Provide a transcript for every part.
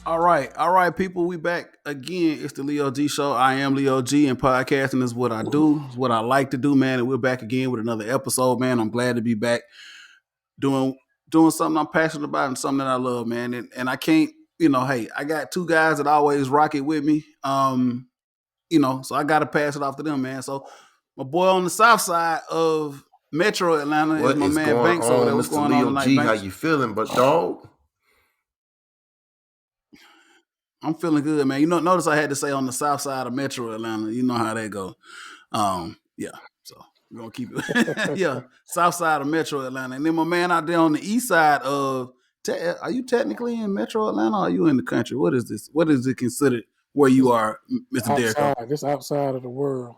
All right, people. We back again. It's the Leo G Show. I am Leo G, and podcasting is what I do. It's what I like to do, man. And we're back again with another episode, man. I'm glad to be back doing doing something I'm passionate about and something that I love, man. And I can't, hey, I got two guys that always rock it with me. So I got to pass it off to them, man. So my boy on the south side of Metro Atlanta is What my is man going Banks over there. on, What's Mr. going on Leo tonight, G? How Banks? you feeling, but dog? I'm feeling good, man. Notice I had to say on the south side of Metro Atlanta. You know how that go. Yeah. So we're gonna keep it. Yeah, south side of Metro Atlanta, and then my man out there on the east side of. Are you technically in Metro Atlanta? Or are you in the country? What is this? What is it considered where you It's are, Mr. Derrico? outside. This outside of the world.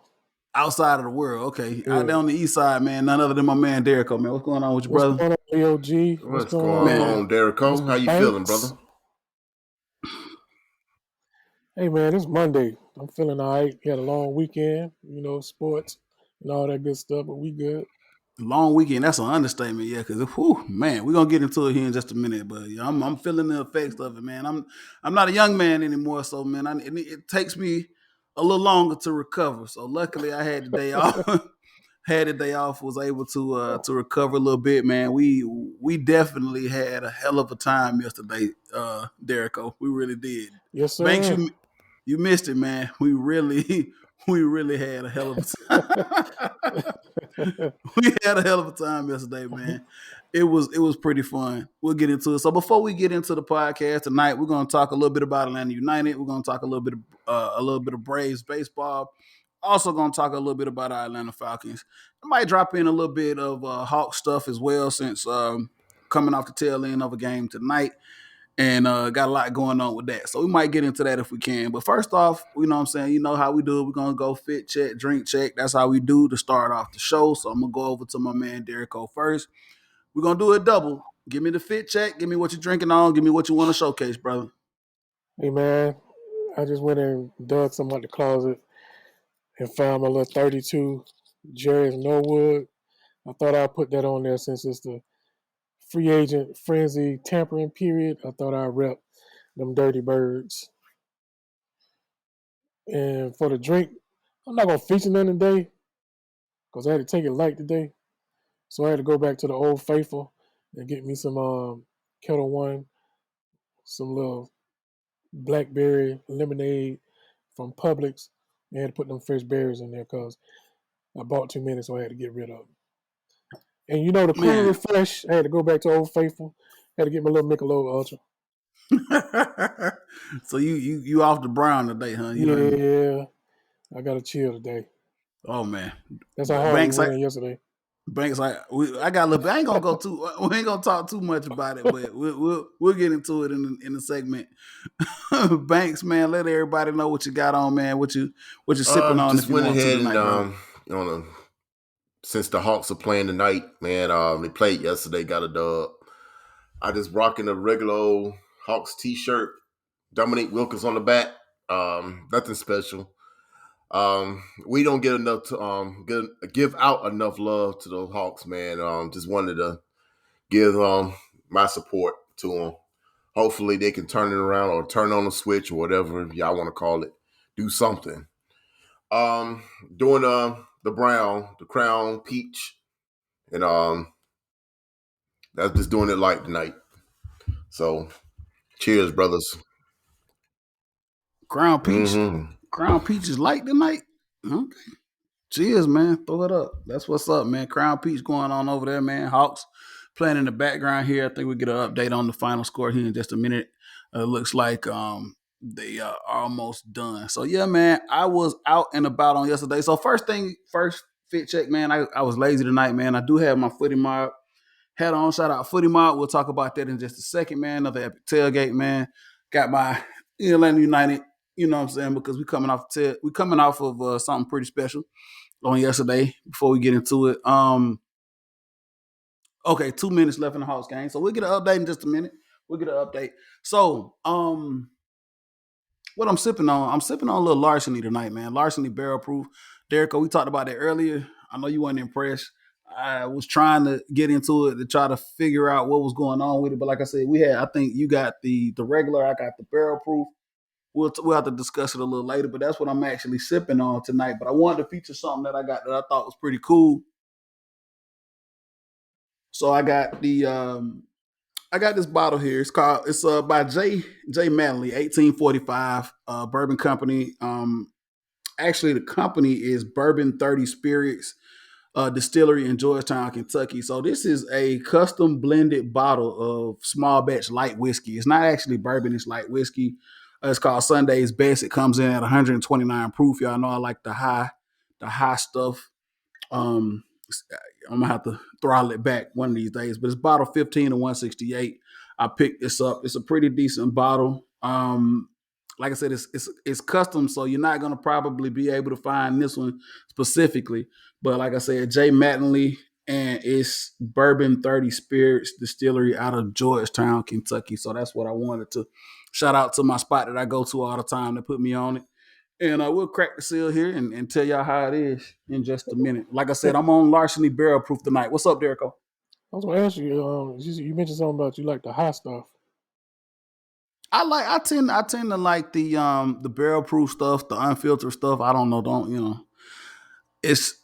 Outside of the world. Okay, out Yeah. there on the east side, man. None other than my man Derrico, man. What's going on with your What's brother? going on, Leo G? What's What's going going on, Man, on, Derrico? How Mr. you feeling, brother? Banks? Hey, man, it's Monday. I'm feeling all right. Had a long weekend, sports and all that good stuff, but we good. long weekend. That's an understatement, yeah. Because man, we're gonna get into it here in just a minute. But yeah, I'm feeling the effects of it, man. I'm not a young man anymore, so man, it takes me a little longer to recover. So luckily, I had the day off. Had the day off, was able to recover a little bit, man. We definitely had a hell of a time yesterday, Derrico. We really did. Yes, Banks, sir. you missed it, man. We really we really had a hell of a time. We had a hell of a time yesterday, man. It was pretty fun. We'll get into it. So before we get into the podcast tonight, we're going to talk a little bit about Atlanta United. We're going to talk a little bit of Braves baseball. Also going to talk a little bit about our Atlanta Falcons. I might drop in a little bit of Hawk stuff as well, since coming off the tail end of a game tonight, and got a lot going on with that. So we might get into that if we can. But first off, you know what I'm saying? You know how we do it. We're going to go fit check, drink check. That's how we do to start off the show. So I'm going to go over to my man Derrico first. We're going to do a double. Give me the fit check. Give me what you're drinking on. Give me what you want to showcase, brother. Hey, man, I just went and dug some out the closet and found my little 32 Jerry's Norwood. I thought I'd put that on there since it's the free agent frenzy tampering period. I thought I'd rep them dirty birds. And for the drink, I'm not gonna feature none today because I had to take it light today. So I had to go back to the old faithful and get me some Kettle One, some little blackberry lemonade from Publix. I had to put them fresh berries in there because I bought too many, so I had to get rid of them. And the cool Man. refresh, I had to go back to Old Faithful. Had to get my little Michelob Ultra. So you off the brown today, huh? You done. Yeah, I got to chill today. Oh man. That's how hard we Banks, went yesterday. I got a little. I ain't gonna go too. We ain't gonna talk too much about it, but we'll get into it in the segment. Banks, man, let everybody know what you got on, man. What you sipping on Just if you went want to ahead and tonight, brother. on a, since the Hawks are playing tonight, man, they played yesterday, got a dub. I just rocking a regular old Hawks t-shirt, Dominique Wilkins on the back. Nothing special. We don't get enough to give out enough love to the Hawks, man. Just wanted to give my support to them. Hopefully they can turn it around or turn on the switch or whatever y'all want to call it. Do something. Doing the crown peach, and that's just doing it light tonight. So cheers, brothers. Crown Peach, Mm-hmm. Crown Peach is light tonight. Okay. Cheers, man. Throw it up. That's what's up, man. Crown Peach going on over there, man. Hawks playing in the background here. I think we get an update on the final score here in just a minute. Looks like they are almost done. So yeah, man. I was out and about on yesterday. So first fit check, man. I was lazy tonight, man. I do have my footy mob hat on. Shout out footy mob. We'll talk about that in just a second, man. Another epic tailgate, man. Got my Atlanta United. You know what I'm saying? Because we coming off of something pretty special on yesterday before we get into it. Okay, 2 minutes left in the Hawks game. So we'll get an update in just a minute. We'll get an update. So, what I'm sipping on a little larceny tonight, man. Larceny barrel proof. Derrick, we talked about that earlier. I know you weren't impressed. I was trying to get into it to try to figure out what was going on with it. But like I said, I think you got the regular, I got the barrel proof. We'll have to discuss it a little later, but that's what I'm actually sipping on tonight. But I wanted to feature something that I got that I thought was pretty cool. So I got this bottle here. It's by J Manley, 1845, Bourbon Company. Actually the company is Bourbon 30 Spirits distillery in Georgetown, Kentucky. So this is a custom blended bottle of small batch light whiskey. It's not actually bourbon, it's light whiskey. It's called Sunday's Best. It comes in at 129 proof. Y'all know I like the high stuff. Um, I'm gonna have to throttle it back one of these days. But it's bottle 15 to 168. I picked this up. It's a pretty decent bottle. Like I said, it's custom, so you're not gonna probably be able to find this one specifically. But like I said, Jay Mattingly, and it's Bourbon 30 Spirits Distillery out of Georgetown, Kentucky. So that's what I wanted to shout out to my spot that I go to all the time that put me on it. And I will crack the seal here and tell y'all how it is in just a minute. Like I said, I'm on Larceny Barrel Proof tonight. What's up, Derico? I was gonna ask you. You mentioned something about you like the hot stuff. I tend to like the barrel proof stuff, the unfiltered stuff. I don't know, it's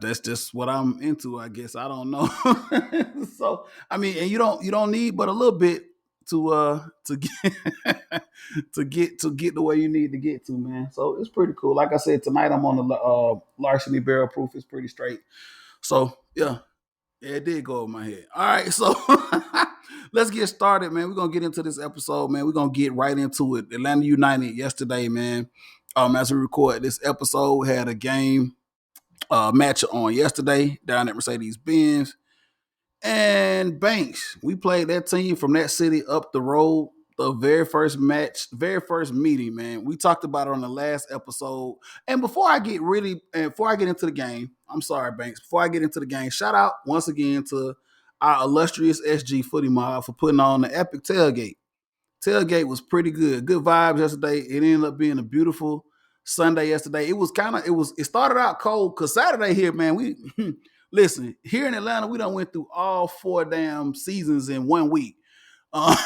that's just what I'm into, I guess. I don't know. So I mean, and you don't need but a little bit to get to get the way you need to get to, man. So it's pretty cool. Like I said, tonight I'm on the Larceny Barrel Proof. It's pretty straight. So yeah, it did go over my head. All right, so let's get started, man. We're gonna get into this episode, man. We're gonna get right into it. Atlanta United yesterday, man. As we record this episode, had a game match on yesterday down at Mercedes-Benz. And Banks, we played that team from that city up the road. The very first match, very first meeting, man. We talked about it on the last episode. And before I get into the game, I'm sorry, Banks. Before I get into the game, shout out once again to our illustrious SG Footy Mob for putting on the epic tailgate. Tailgate was pretty good. Good vibes yesterday. It ended up being a beautiful Sunday yesterday. It started out cold because Saturday here, man, we listen, here in Atlanta, we done went through all 4 damn seasons in 1 week. Uh,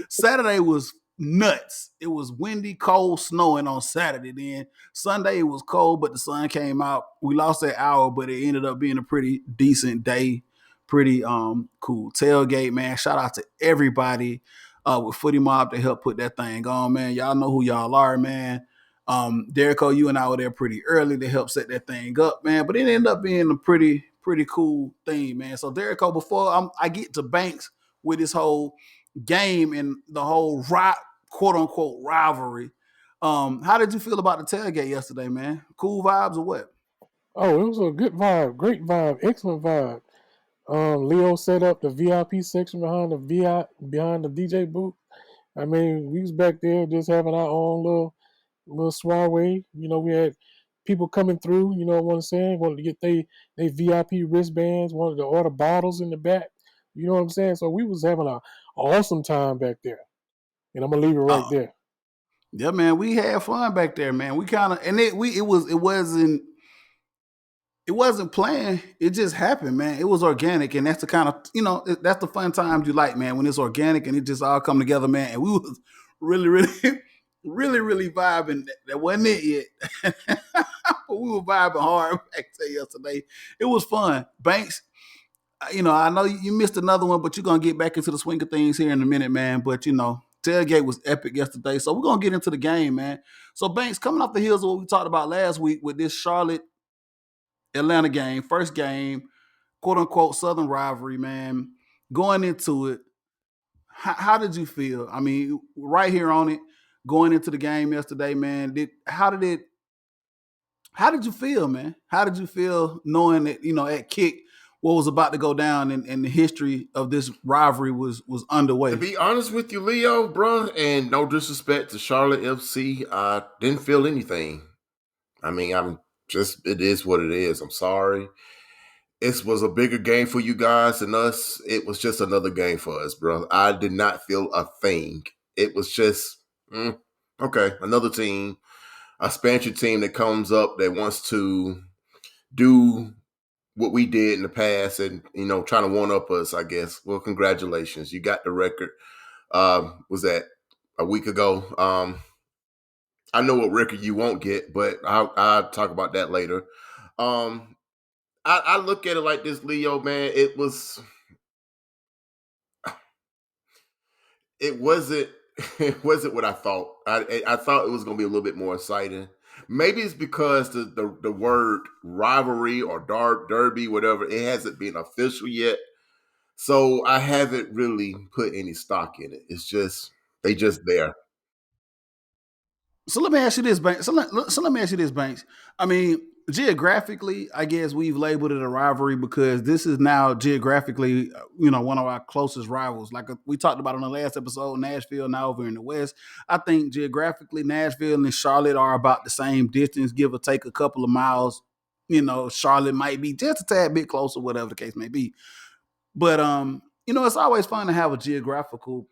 Saturday was nuts. It was windy, cold, snowing on Saturday. Then Sunday it was cold, but the sun came out. We lost that hour, but it ended up being a pretty decent day. Pretty cool tailgate, man. Shout out to everybody with Footy Mob to help put that thing on, man. Y'all know who y'all are, man. Derico, you and I were there pretty early to help set that thing up, man. But it ended up being a pretty cool thing, man. So Derico, before I get to Banks with this whole game and the whole quote unquote rivalry, how did you feel about the tailgate yesterday, man? Cool vibes or what? Oh, it was a good vibe, great vibe, excellent vibe. Leo set up the VIP section behind behind the DJ booth. I mean, we was back there just having our own little soiree. You know, we had people coming through. You know what I'm saying? Wanted to get they VIP wristbands. Wanted to order bottles in the back. You know what I'm saying? So we was having a awesome time back there. And I'm gonna leave it right there. Yeah, man, we had fun back there, man. We kind of and it wasn't planned. It just happened, man. It was organic, and that's the kind of that's the fun times you like, man. When it's organic and it just all come together, man. And we was really, really vibing. That wasn't it yet, but we were vibing hard back there yesterday. It was fun. Banks, I know you missed another one, but you're gonna get back into the swing of things here in a minute, man. But tailgate was epic yesterday, so we're gonna get into the game, man. So Banks, coming off the heels of what we talked about last week with this Charlotte Atlanta game, first game, quote unquote Southern rivalry, man. Going into it, how did you feel? I mean, right here on it, going into the game yesterday, man. How did you feel, man? How did you feel knowing that at kick what was about to go down and the history of this rivalry was underway? To be honest with you, Leo, bro, and no disrespect to Charlotte FC, I didn't feel anything. I mean, it is what it is. I'm sorry. It was a bigger game for you guys than us. It was just another game for us, bro. I did not feel a thing. It was just, okay, another team, a expansion team that comes up that wants to do what we did in the past, and trying to one up us, I guess. Well, congratulations, you got the record. Was that a week ago? I know what record you won't get, but I'll talk about that later. Um, I look at it like this, Leo, man. It wasn't it wasn't what I thought. I thought it was going to be a little bit more exciting. Maybe it's because the word rivalry or derby, whatever, it hasn't been official yet. So I haven't really put any stock in it. It's just they just there. So let me ask you this, Banks. So let me ask you this, Banks. I mean, geographically, I guess we've labeled it a rivalry because this is now geographically, one of our closest rivals. Like we talked about on the last episode, Nashville now over in the West. I think geographically, Nashville and Charlotte are about the same distance, give or take a couple of miles. Charlotte might be just a tad bit closer, whatever the case may be. But it's always fun to have a geographical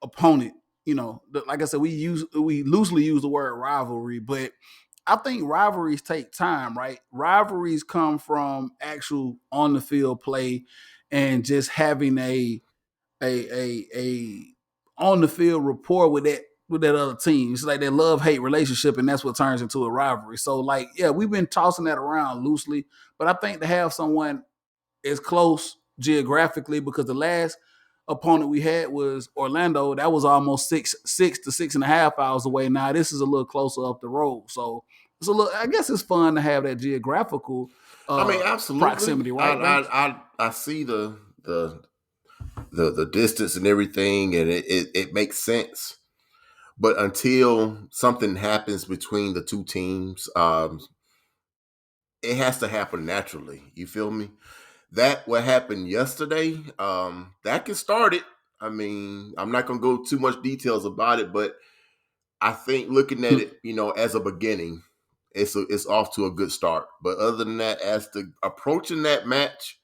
opponent. Like I said, we loosely use the word rivalry, but I think rivalries take time, right? Rivalries come from actual on the field play and just having a on the field rapport with that other team. It's like that love hate relationship, and that's what turns into a rivalry. So, like, yeah, we've been tossing that around loosely, but I think to have someone as close geographically, because the last opponent we had was Orlando. That was almost 6 to 6.5 hours away. Now this is a little closer up the road. So it's a little, I guess it's fun to have that geographical I mean, absolutely. proximity, right, Banks? I see the distance and everything, and it makes sense. But until something happens between the two teams, it has to happen naturally. You feel me? That what happened yesterday, that can start it. I mean, I'm not gonna go too much details about it, but I think looking at it, as a beginning, it's off to a good start. But other than that, as to approaching that match,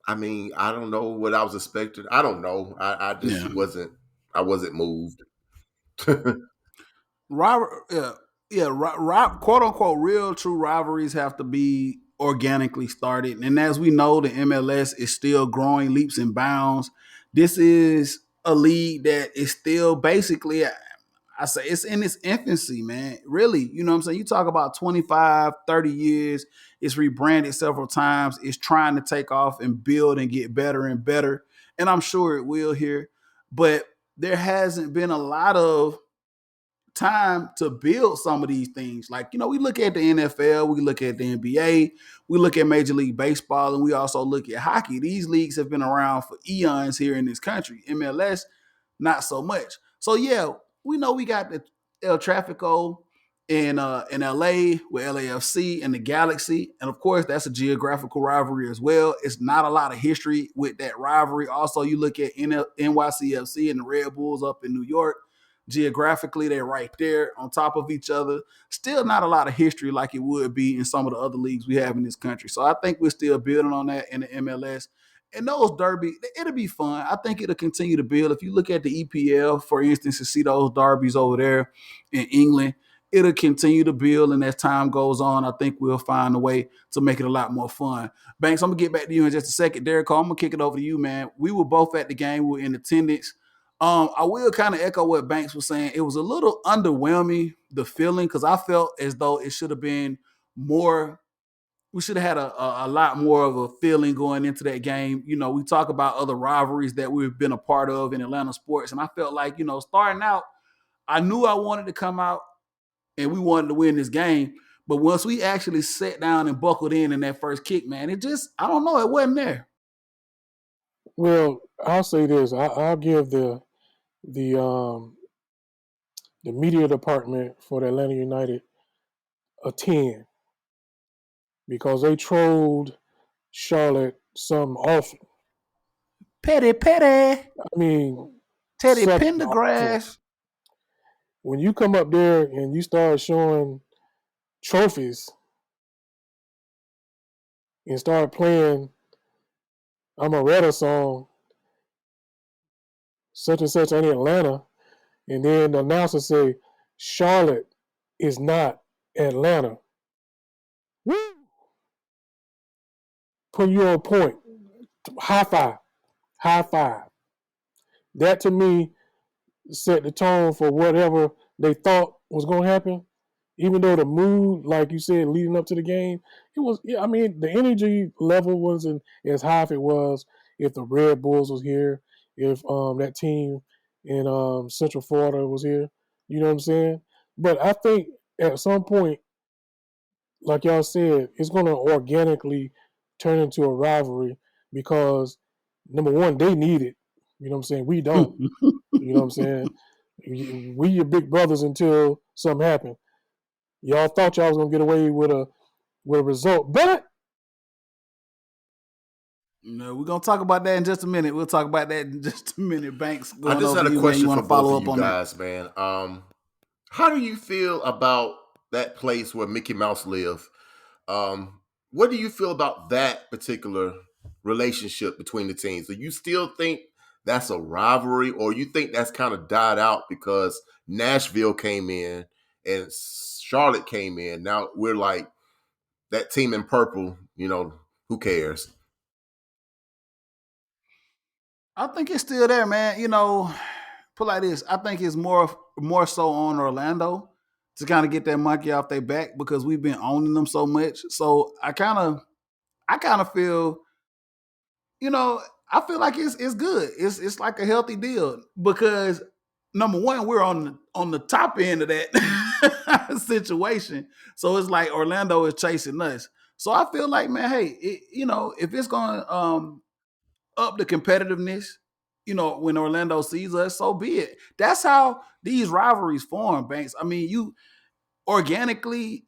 I mean, I don't know what I was expecting. I don't know. I just Yeah. I wasn't moved. Quote unquote, real true rivalries have to be organically started. And as we know, the MLS is still growing leaps and bounds. This is a league that is still basically, I say it's in its infancy, man. Really, you know what I'm saying? You talk about 25, 30 years, it's rebranded several times, it's trying to take off and build and get better and better. And I'm sure it will here. But there hasn't been a lot of time to build some of these things. Like, we look at the NFL, we look at the NBA, we look at Major League Baseball, and we also look at hockey. These leagues have been around for eons here in this country. MLS, not so much. So yeah, we know we got the El Trafico in LA with LAFC and the Galaxy. And of course, that's a geographical rivalry as well. It's not a lot of history with that rivalry. Also, you look at NYCFC and the Red Bulls up in New York. Geographically, they're right there on top of each other. Still not a lot of history like it would be in some of the other leagues we have in this country. So I think we're still building on that in the MLS. And those derby, it'll be fun. I think it'll continue to build. If you look at the EPL, for instance, to see those derbies over there in England, it'll continue to build. And as time goes on, I think we'll find a way to make it a lot more fun. Banks, I'm going to get back to you in just a second. Derek, I'm going to kick it over to you, man. We were both at the game. We were in attendance. I will kind of echo what Banks was saying. It was a little underwhelming, the feeling, because I felt as though it should have been more. We should have had a lot more of a feeling going into that game. We talk about other rivalries that we've been a part of in Atlanta sports, and I felt like, starting out, I knew I wanted to come out and we wanted to win this game. But once we actually sat down and buckled in that first kick, man, it just, I don't know, it wasn't there. Well, I'll say this: I'll give the the media department for the Atlanta United a 10 because they trolled Charlotte some awful. Petty. I mean, Teddy something awful. Pendergrass. When you come up there and you start showing trophies and start playing I'm a Redder song, such and such in Atlanta, and then the announcer say, Charlotte is not Atlanta. Woo! putting you on point. High five. High five. That to me set the tone for whatever they thought was going to happen. Even though the mood, like you said, leading up to the game, it was. Yeah, I mean, the energy level wasn't as high if it was if the Red Bulls was here, if that team in Central Florida was here. You know what I'm saying? But I think at some point, like y'all said, it's going to organically turn into a rivalry because number one, they need it. You know what I'm saying? We don't. You know what I'm saying? We your big brothers until something happened. Y'all thought y'all was gonna get away with a result, but No, we're gonna talk about that in just a minute. We'll talk about that in just a minute. Banks I going just over had to a you, man. You question want for to both follow of up you on that? guys, man. How do you feel about that place where Mickey Mouse live? What do you feel about that particular relationship between the teams? Do you still think that's a rivalry, or you think that's kind of died out because Nashville came in and Charlotte came in? Now we're like that team in purple. Who cares? I think it's still there, man. Put like this. I think it's more so on Orlando to kind of get that monkey off their back because we've been owning them so much. So I kind of feel, you know, I feel like it's good. It's like a healthy deal because number one, we're on the top end of that situation. So it's like Orlando is chasing us. So I feel like, man, hey, if it's going to up the competitiveness, when Orlando sees us, so be it. That's how these rivalries form, Banks. I mean, you organically,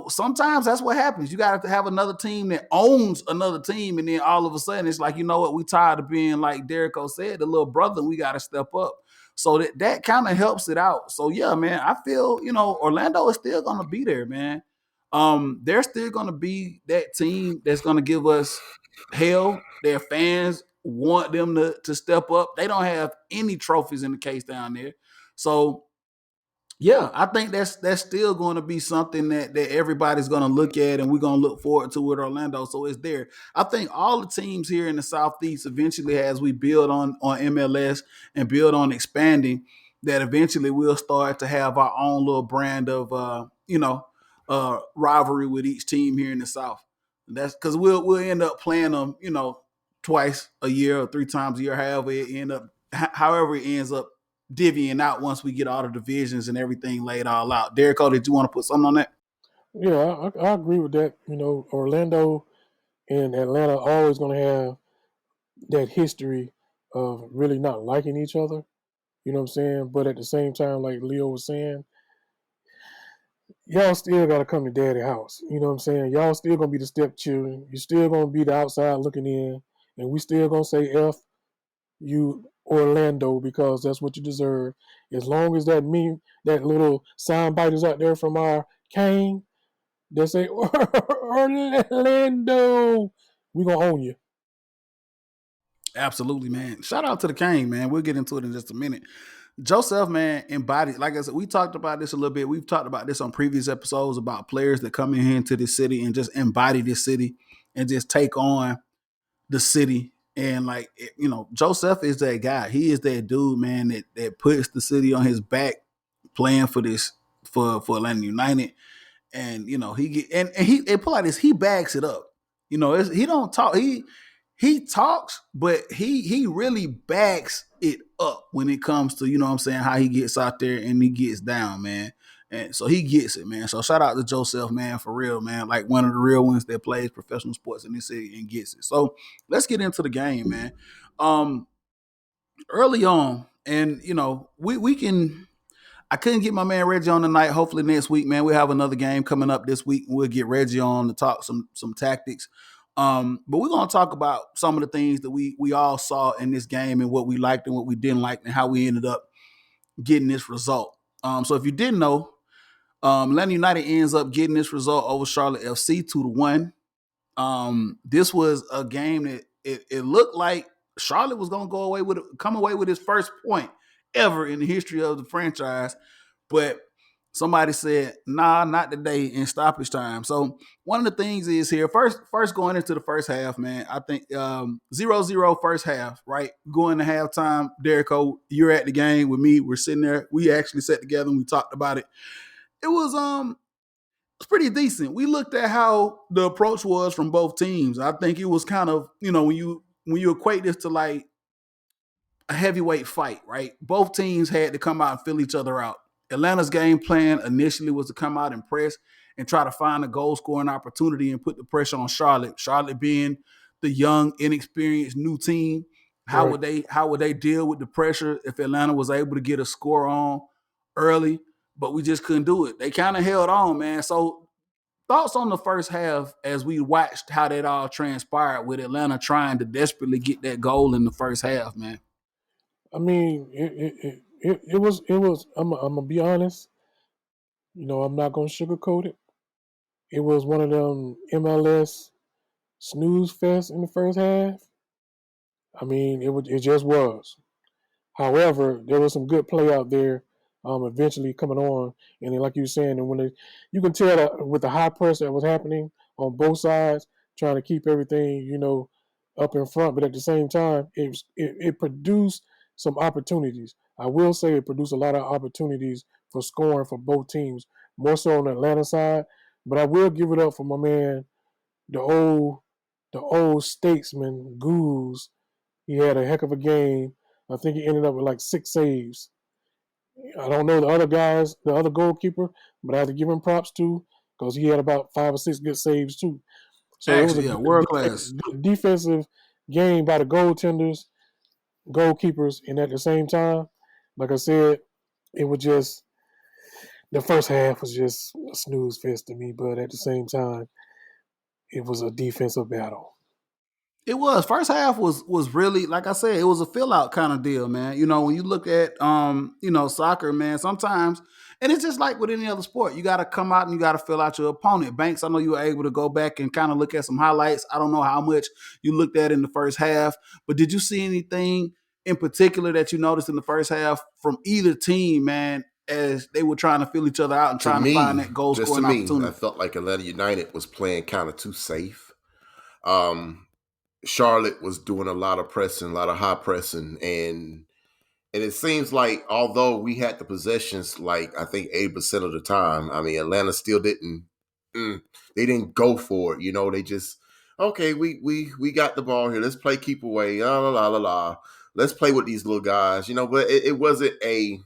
sometimes that's what happens. You got to have another team that owns another team, and then all of a sudden it's like, you know what, we tired of being like Derrico said, the little brother, and we got to step up. So that kind of helps it out. So yeah, man, I feel, Orlando is still gonna be there, man. They're still gonna be that team that's gonna give us hell. Their fans want them to step up. They don't have any trophies in the case down there. So yeah, I think that's still going to be something that everybody's going to look at, and we're going to look forward to with Orlando. So it's there. I think all the teams here in the Southeast eventually, as we build on MLS and build on expanding, that eventually we'll start to have our own little brand of rivalry with each team here in the South. That's because we'll end up playing them, twice a year or three times a year, however it ends up divvying out once we get all the divisions and everything laid all out. Derrico, did you want to put something on that? yeah, I agree with that. You know, Orlando and Atlanta are always going to have that history of really not liking each other. You know what I'm saying? But at the same time, like Leo was saying, y'all still got to come to daddy house. You know what I'm saying? Y'all still going to be the stepchildren. You still going to be the outside looking in. And we still going to say F you Orlando because that's what you deserve. As long as that little sound bite is out there from our Kane, they say Orlando, we gonna own you. Absolutely, man. Shout out to the King, man. We'll get into it in just a minute. Joseph, man, embodied. Like I said, we talked about this a little bit. We've talked about this on previous episodes about players that come in here into this city and just embody this city and just take on the city. And like, Joseph is that guy. He is that dude, man, that puts the city on his back, playing for this for Atlanta United. And he get and he put like this, he backs it up. He don't talk, he talks, but he really backs it up when it comes to, what I'm saying, how he gets out there and he gets down, man. And so he gets it, man. So shout out to Joseph, man, for real, man. Like one of the real ones that plays professional sports in this city and gets it. So let's get into the game, man. Early on, and we can, I couldn't get my man Reggie on tonight. Hopefully next week, man, we'll have another game coming up this week, and we'll get Reggie on to talk some tactics. But we're gonna talk about some of the things that we all saw in this game and what we liked and what we didn't like and how we ended up getting this result. So if you didn't know, Atlanta United ends up getting this result over Charlotte FC 2-1. This was a game that it looked like Charlotte was gonna come away with his first point ever in the history of the franchise, but Somebody said, "Nah, not today," in stoppage time. So one of the things is here first going into the first half, man. I think 0-0 first half, right? Going to halftime, Derrico, you're at the game with me. We're sitting there. We actually sat together and we talked about it. It was it's pretty decent. We looked at how the approach was from both teams. I think it was kind of, when you equate this to like a heavyweight fight, right? Both teams had to come out and fill each other out. Atlanta's game plan initially was to come out and press and try to find a goal scoring opportunity and put the pressure on Charlotte. Charlotte being the young, inexperienced new team, Right. how would they deal with the pressure if Atlanta was able to get a score on early? But we just couldn't do it. They kind of held on, man. So thoughts on the first half as we watched how that all transpired with Atlanta trying to desperately get that goal in the first half, man. I mean, it was. I'm gonna be honest. I'm not gonna sugarcoat it. It was one of them MLS snooze fest in the first half. I mean, it just was. However, there was some good play out there. Eventually coming on, and then, like you were saying, and you can tell that with the high press that was happening on both sides, trying to keep everything up in front, but at the same time, it produced some opportunities. I will say it produced a lot of opportunities for scoring for both teams, more so on the Atlanta side. But I will give it up for my man, the old the old statesman Goose. He had a heck of a game. I think he ended up with like 6 saves. I don't know the other guys, the other goalkeeper, but I have to give him props too because he had about 5 or 6 good saves too. So it was a Actually, yeah, world class. good defensive game by the goaltenders, goalkeepers, and at the same time, like I said, it was just the first half was just a snooze fest to me. But at the same time, it was a defensive battle. It was first half was really like I said, it was a fill out kind of deal, man. When you look at soccer, man, sometimes and it's just like with any other sport, you got to come out and you got to fill out your opponent. Banks, I know you were able to go back and kind of look at some highlights. I don't know how much you looked at in the first half, but did you see anything in particular that you noticed in the first half from either team, man, as they were trying to fill each other out and trying to find that goal Just to scoring me, I opportunity? felt like Atlanta United was playing kind of too safe. Um, Charlotte was doing a lot of pressing, a lot of high pressing, and it seems like although we had the possessions, like I think 80% of the time, I mean Atlanta still didn't. They didn't go for it. They just okay. We got the ball here. Let's play keep away. La la la la la. Let's play with these little guys. But it wasn't a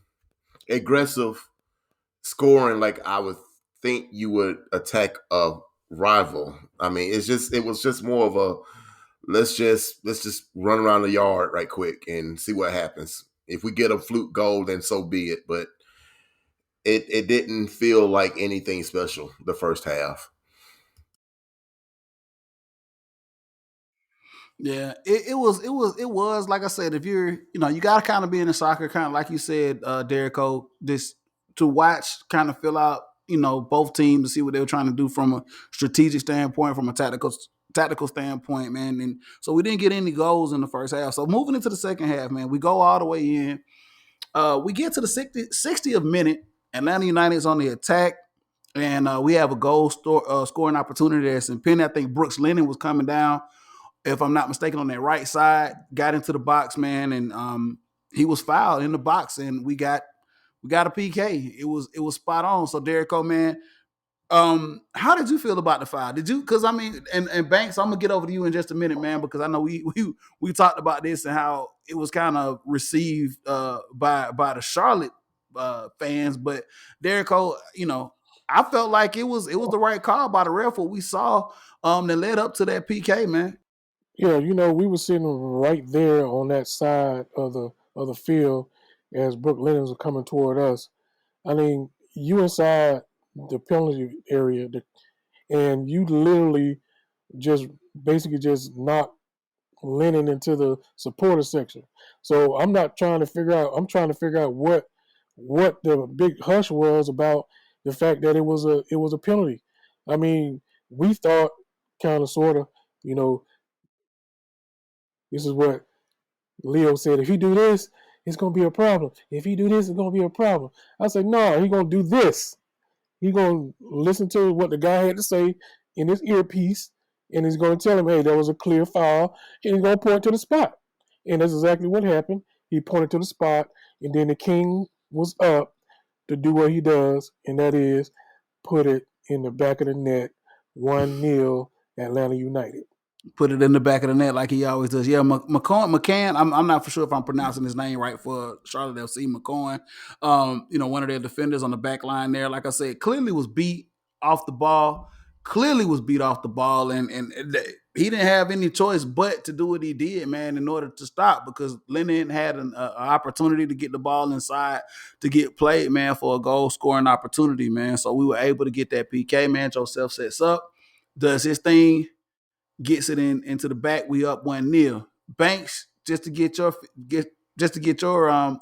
aggressive scoring like I would think you would attack a rival. I mean, it was just more of a let's just run around the yard right quick and see what happens. If we get a fluke goal, then so be it. But it didn't feel like anything special the first half. Yeah, it was like I said. If you got to kind of be in the soccer, kind of like you said, Derrico, this to watch, kind of fill out, both teams to see what they were trying to do from a strategic standpoint, from a tactical standpoint, man. And so we didn't get any goals in the first half. So moving into the second half, man, we go all the way in. We get to the 60th minute. Atlanta United is on the attack. And we have a scoring opportunity that's in Penny. I think Brooks Lennon was coming down, if I'm not mistaken, on that right side, got into the box, man, and he was fouled in the box, and we got a PK. It was spot on. So Derek, man, how did you feel about the foul? Did you? Because I mean, and Banks, I'm gonna get over to you in just a minute, man, because I know we talked about this and how it was kind of received by the Charlotte fans, but Derek, I felt like it was the right call by the ref. What we saw that led up to that PK, man. Yeah, we were sitting right there on that side of the field as Brooke Lennons were coming toward us. I mean, you inside the penalty area, and you literally just basically just knocked Lennon into the supporter section. So I'm not trying to figure out. I'm trying to figure out what the big hush was about the fact that it was a penalty. I mean, we thought kind of sort of, this is what Leo said. If he do this it's going to be a problem. If he do this, it's going to be a problem. I said, no, he going to do this. He going to listen to what the guy had to say in his earpiece, and he's going to tell him, hey, that was a clear foul, and he's going to point to the spot. And that's exactly what happened. He pointed to the spot, and then the king was up to do what he does, and that is put it in the back of the net, 1-0 Atlanta United. Put it in the back of the net like he always does. Yeah, McCann. I'm not for sure if I'm pronouncing his name right for Charlotte FC. McCoy, one of their defenders on the back line there. Like I said, clearly was beat off the ball. And he didn't have any choice but to do what he did, man, in order to stop, because Lennon had an opportunity to get the ball inside to get played, man, for a goal scoring opportunity, man. So we were able to get that PK, man. Joseph sets up, does his thing, gets it into the back. We up 1-0. Banks, just to get your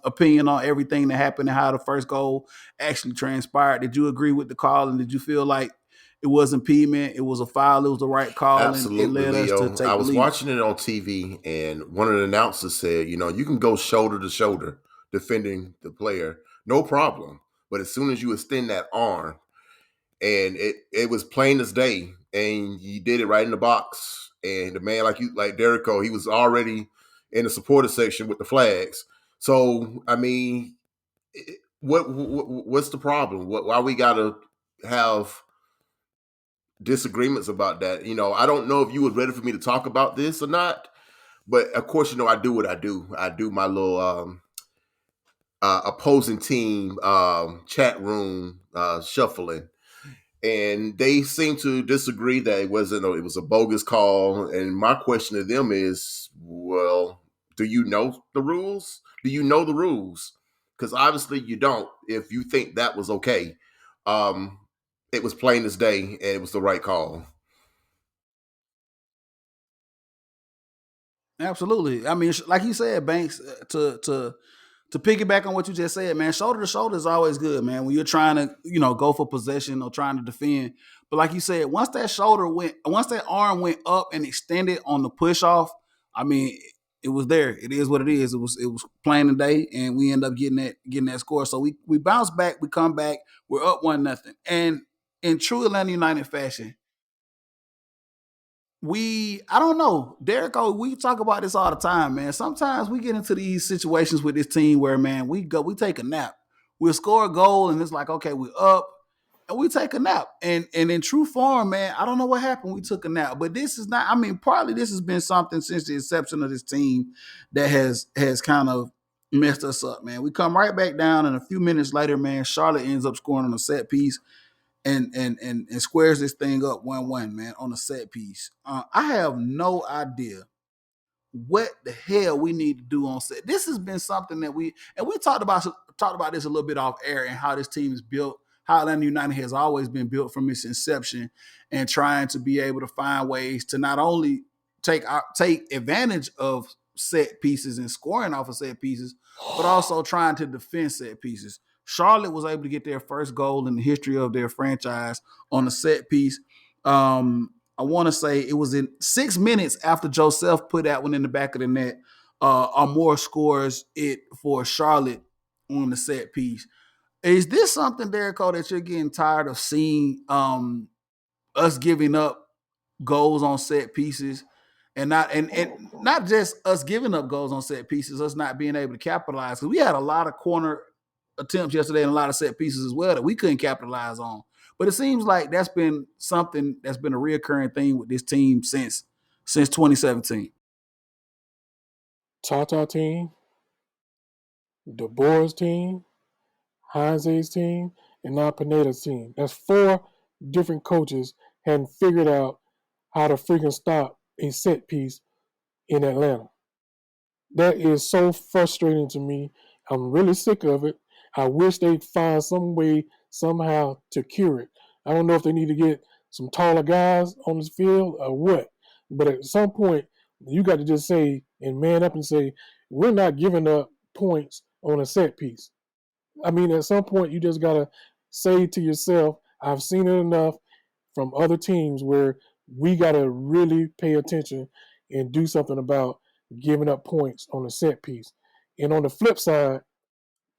opinion on everything that happened and how the first goal actually transpired. Did you agree with the call, and did you feel like it was impediment, it was a foul, it was the right call, Absolutely, and it led us Leo. to take I was the lead? watching it on TV, and one of the announcers said, you can go shoulder to shoulder defending the player, no problem. But as soon as you extend that arm, and it was plain as day, and you did it right in the box. And the man, like Derico, he was already in the supporter section with the flags. So, I mean, what's the problem? Why we got to have disagreements about that? I don't know if you were ready for me to talk about this or not, but of course, I do what I do. I do my little opposing team chat room shuffling. And they seem to disagree that it was a bogus call. And my question to them is, well, do you know the rules? Do you know the rules? Because obviously you don't. If you think that was okay, it was plain as day, and it was the right call. Absolutely. I mean, like you said, Banks, to piggyback on what you just said, man, shoulder to shoulder is always good, man, when you're trying to, go for possession or trying to defend. But like you said, once that arm went up and extended on the push off, I mean, it was there. It is what it is. It was plain today, and we end up getting that score. So we bounce back, we come back, we're up 1-0. And in true Atlanta United fashion, I don't know, Derek, we talk about this all the time, man. Sometimes we get into these situations with this team where, man, we take a nap. We'll score a goal, and it's like, okay, we're up, and we take a nap. And in true form, man, I don't know what happened. We took a nap. But this is not, I mean, partly this has been something since the inception of this team that has kind of messed us up, man. We come right back down, and a few minutes later, man, Charlotte ends up scoring on a set piece and squares this thing up 1-1, man, on a set piece. I have no idea what the hell we need to do on set. This has been something that we talked about this a little bit off air, and how this team is built, how Atlanta United has always been built from its inception, and trying to be able to find ways to not only take advantage of set pieces and scoring off of set pieces, but also trying to defend set pieces. Charlotte was able to get their first goal in the history of their franchise on a set piece. I want to say it was in 6 minutes after Joseph put that one in the back of the net. Amore scores it for Charlotte on the set piece. Is this something, Derek, that you're getting tired of seeing us giving up goals on set pieces, and not just us giving up goals on set pieces, us not being able to capitalize? Because we had a lot of corner attempts yesterday and a lot of set pieces as well that we couldn't capitalize on. But it seems like that's been something that's been a reoccurring thing with this team since 2017. Tata team, De Boer's team, Heinze's team, and now Pineda's team. That's 4 different coaches hadn't figured out how to freaking stop a set piece in Atlanta. That is so frustrating to me. I'm really sick of it. I wish they'd find some way, somehow, to cure it. I don't know if they need to get some taller guys on this field or what. But at some point, you got to just say and man up and say, we're not giving up points on a set piece. I mean, at some point, you just got to say to yourself, I've seen it enough from other teams where we got to really pay attention and do something about giving up points on a set piece. And on the flip side,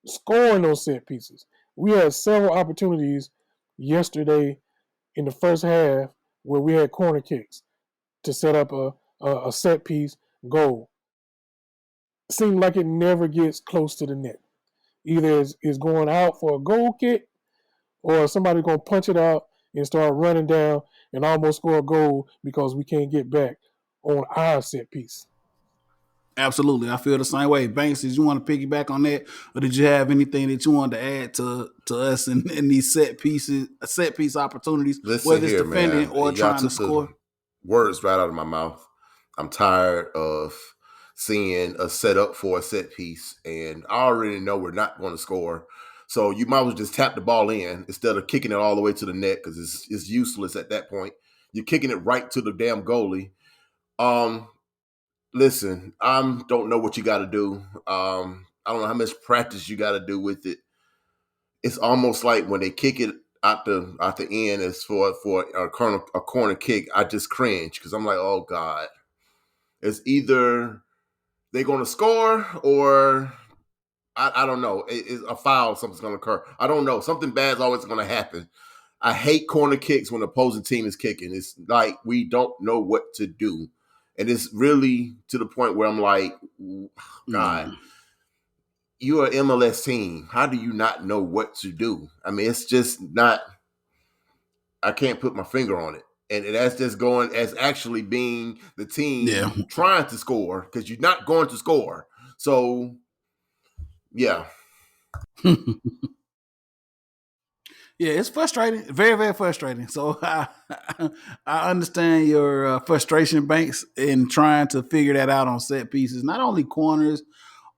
scoring those set pieces. We had several opportunities yesterday in the first half where we had corner kicks to set up a set piece goal. Seems like it never gets close to the net. Either it's going out for a goal kick or somebody's going to punch it out and start running down and almost score a goal because we can't get back on our set piece. Absolutely, I feel the same way. Banks, did you want to piggyback on that, or did you have anything that you wanted to add to us in these set piece opportunities, Listen whether it's here, defending man. or Y'all trying to took the score? words right out of my mouth. I'm tired of seeing a setup for a set piece, and I already know we're not going to score. So you might as well just tap the ball in instead of kicking it all the way to the net because it's useless at that point. You're kicking it right to the damn goalie. Listen, I don't know what you got to do. I don't know how much practice you got to do with it. It's almost like when they kick it out the end as for a corner kick, I just cringe because I'm like, oh God, it's either they're going to score or I don't know. It's a foul. Something's going to occur. I don't know. Something bad's always going to happen. I hate corner kicks when the opposing team is kicking. It's like we don't know what to do. And it's really to the point where I'm like, God, you're an MLS team. How do you not know what to do? I mean, it's just not, I can't put my finger on it. And that's just going as actually being the team trying to score because you're not going to score. So, yeah. Yeah, it's frustrating, very, very frustrating. So I understand your frustration, Banks, in trying to figure that out on set pieces. Not only corners,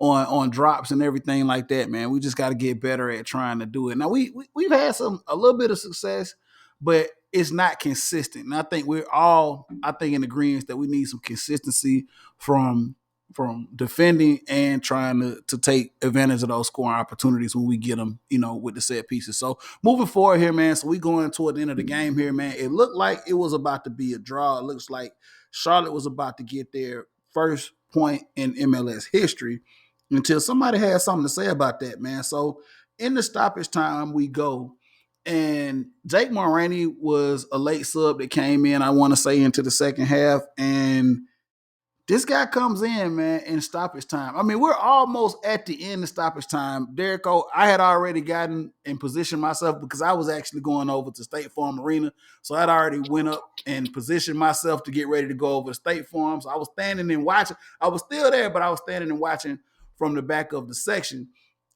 on drops and everything like that, man. We just got to get better at trying to do it. Now we've had a little bit of success, but it's not consistent. And I think we're all in agreement that we need some consistency from defending and trying to take advantage of those scoring opportunities when we get them, with the set pieces. So moving forward here, man. So we going toward the end of the game here, man. It looked like it was about to be a draw. It looks like Charlotte was about to get their first point in MLS history until somebody had something to say about that, man. So in the stoppage time, we go. And Jake Mulroney was a late sub that came in, I want to say, into the second half. And this guy comes in, man, in stoppage time. I mean, we're almost at the end of stoppage time. Derek, I had already gotten in position myself because I was actually going over to State Farm Arena. So I'd already went up and positioned myself to get ready to go over to State Farm. So I was standing and watching. I was still there, but I was standing and watching from the back of the section.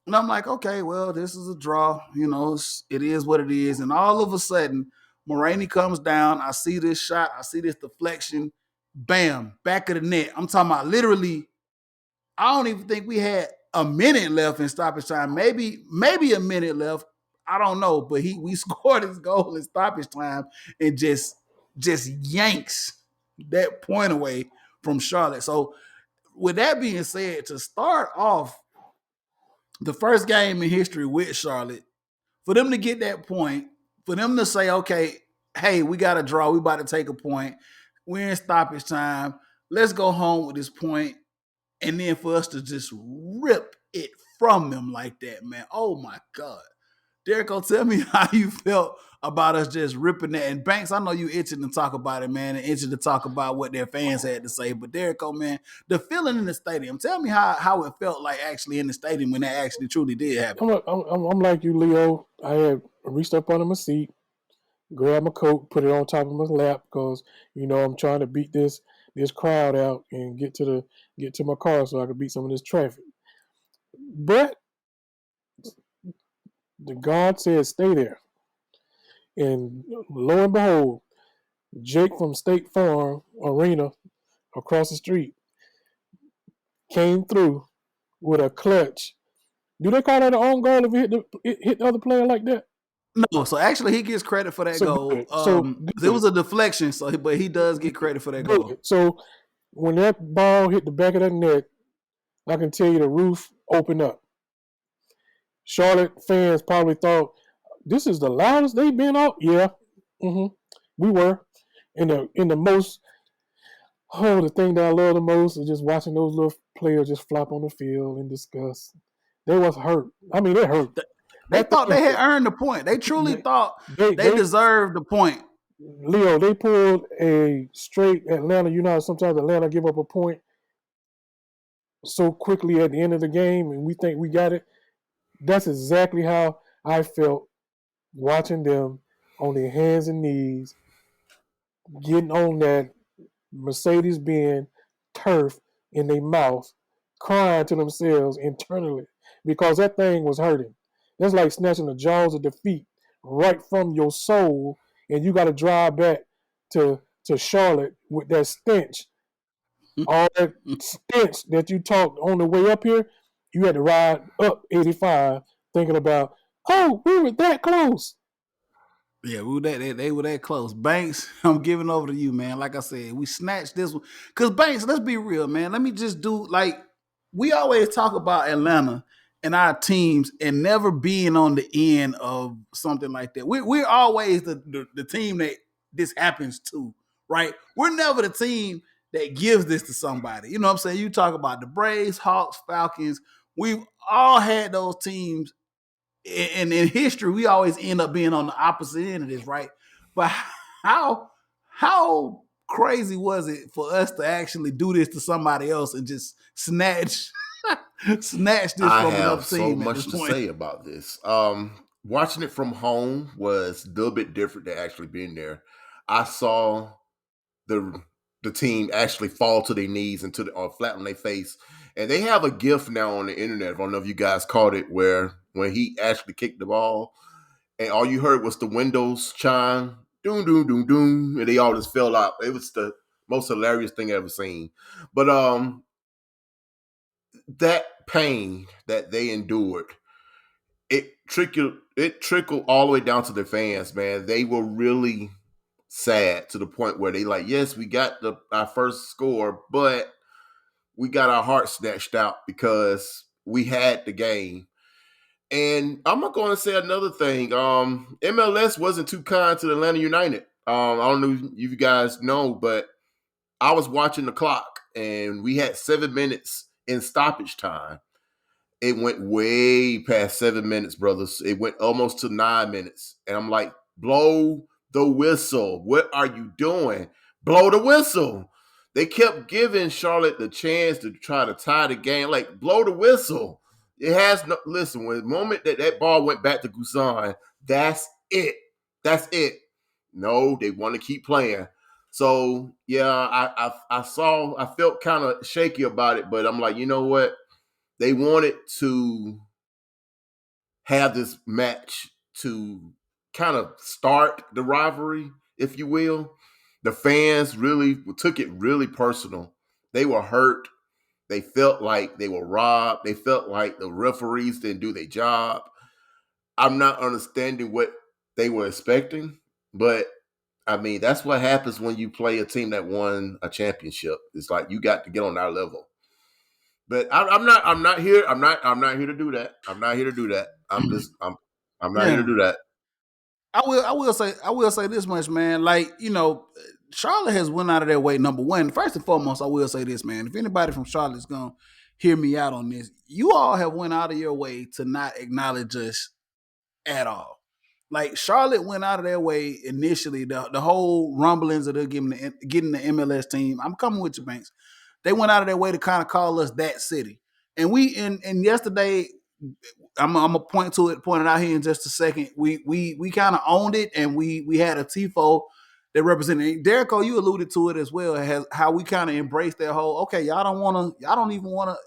And I'm like, okay, well, this is a draw. It is what it is. And all of a sudden, Mulroney comes down. I see this shot. I see this deflection. Bam, back of the net. I'm talking about literally, I don't even think we had a minute left in stoppage time. Maybe a minute left. I don't know. But we scored his goal in stoppage time and just yanks that point away from Charlotte. So with that being said, to start off the first game in history with Charlotte, for them to get that point, for them to say, okay, hey, we got a draw. We about to take a point. We're in stoppage time. Let's go home with this point. And then for us to just rip it from them like that, man. Oh, my God. Derek, tell me how you felt about us just ripping that. And Banks, I know you itching to talk about it, man, and itching to talk about what their fans had to say. But Derek, man, the feeling in the stadium, tell me how it felt like actually in the stadium when that actually truly did happen. I'm like you, Leo. I had reached up under my seat, grabbed my coat, put it on top of my lap because I'm trying to beat this crowd out and get to my car so I can beat some of this traffic. But the guard said, "Stay there." And lo and behold, Jake from State Farm Arena across the street came through with a clutch. Do they call that an own goal if it hit the other player like that? No, so actually he gets credit for that goal. It was a deflection, but he does get credit for that goal. So when that ball hit the back of that net, I can tell you the roof opened up. Charlotte fans probably thought, this is the loudest they've been out. Yeah, we were in the most Oh, the thing that I love the most is just watching those little players just flop on the field in disgust. They was hurt. I mean, they hurt. They That thought thing, they had earned the point. They truly thought they they deserved the point. Leo, they pulled a straight Atlanta. You know how sometimes Atlanta give up a point so quickly at the end of the game and we think we got it. That's exactly how I felt watching them on their hands and knees, getting on that Mercedes Benz turf in their mouth, crying to themselves internally because that thing was hurting. That's like snatching the jaws of defeat right from your soul, and you got to drive back to Charlotte with that stench, all that stench that you talked on the way up here. You had to ride up 85 thinking about, oh, we were that close. Yeah, they were that close. Banks, I'm giving over to you, man. Like I said, we snatched this one. Because Banks, let's be real, man. Let me just do like we always talk about Atlanta and our teams and never being on the end of something like that. We're always the team that this happens to, right? We're never the team that gives this to somebody. You know what I'm saying? You talk about the Braves, Hawks, Falcons. We've all had those teams and in history, we always end up being on the opposite end of this, right? But how crazy was it for us to actually do this to somebody else and just snatch snatch this I from have another so team at much this to point? say about this. Watching it from home was a little bit different than actually being there. I saw the team actually fall to their knees and or flat on their face. And they have a GIF now on the internet. I don't know if you guys caught it, where when he actually kicked the ball, and all you heard was the windows chime, doom, doom, doom, doom, and they all just fell out. It was the most hilarious thing I've ever seen. But that pain that they endured, it trickled all the way down to their fans, man. They were really sad to the point where they like, yes, we got our first score, but we got our hearts snatched out because we had the game. And I'm not going to say another thing. MLS wasn't too kind to the Atlanta United. I don't know if you guys know, but I was watching the clock and we had 7 minutes in stoppage time. It went way past 7 minutes, brothers. It went almost to 9 minutes. And I'm like, blow the whistle. What are you doing? Blow the whistle. They kept giving Charlotte the chance to try to tie the game. Like, blow the whistle. It has no, listen, when the moment that ball went back to Gusan, that's it. That's it. No, they want to keep playing. So, yeah, I felt kind of shaky about it, but I'm like, you know what? They wanted to have this match to kind of start the rivalry, if you will. The fans really took it really personal. They were hurt. They felt like they were robbed. They felt like the referees didn't do their job. I'm not understanding what they were expecting, but I mean, that's what happens when you play a team that won a championship. It's like you got to get on our level. But I'm not. I'm not here. I'm not here to do that. I'm not here to do that. I'm not here to Yeah. do that. I will say this much, man. Like, you know, Charlotte has went out of their way. Number one, first and foremost, I will say this, man. If anybody from Charlotte's gonna hear me out on this, you all have went out of your way to not acknowledge us at all. Like Charlotte went out of their way initially. The whole rumblings of them getting the MLS team. I'm coming with you, Banks. They went out of their way to kind of call us that city. And we and yesterday, I'm gonna point it out here in just a second. We kind of owned it, and we had a tifo that represented Derrico. You alluded to it as well, has how we kind of embraced that whole. Okay, y'all don't even want to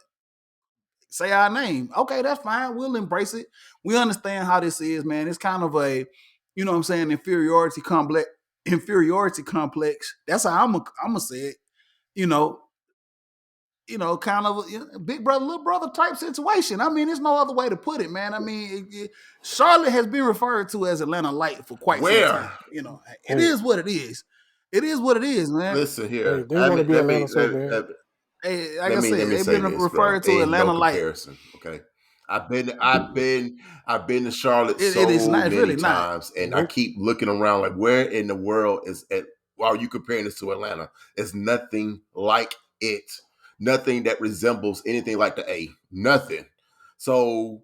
say our name. Okay, that's fine. We'll embrace it. We understand how this is, man. It's kind of a, you know what I'm saying, inferiority complex. Inferiority complex. That's how I'm gonna say it. You know, kind of a big brother, little brother type situation. I mean, there's no other way to put it, man. I mean, Charlotte has been referred to as Atlanta Light for quite some Where? time. You know, it Hey, is what it is. It is what it is, man. Listen hey, here. they want to be Atlanta so bad. Hey, like Let I me said, they've say been this, bro. referred to Ain't no Atlanta Light. comparison. Okay. I've been to Charlotte It is so not. It's many really not. times, and I Nope. keep looking around like, where in the world is it? Why are you comparing this to Atlanta? It's nothing like it. Nothing that resembles anything like the A. Nothing. So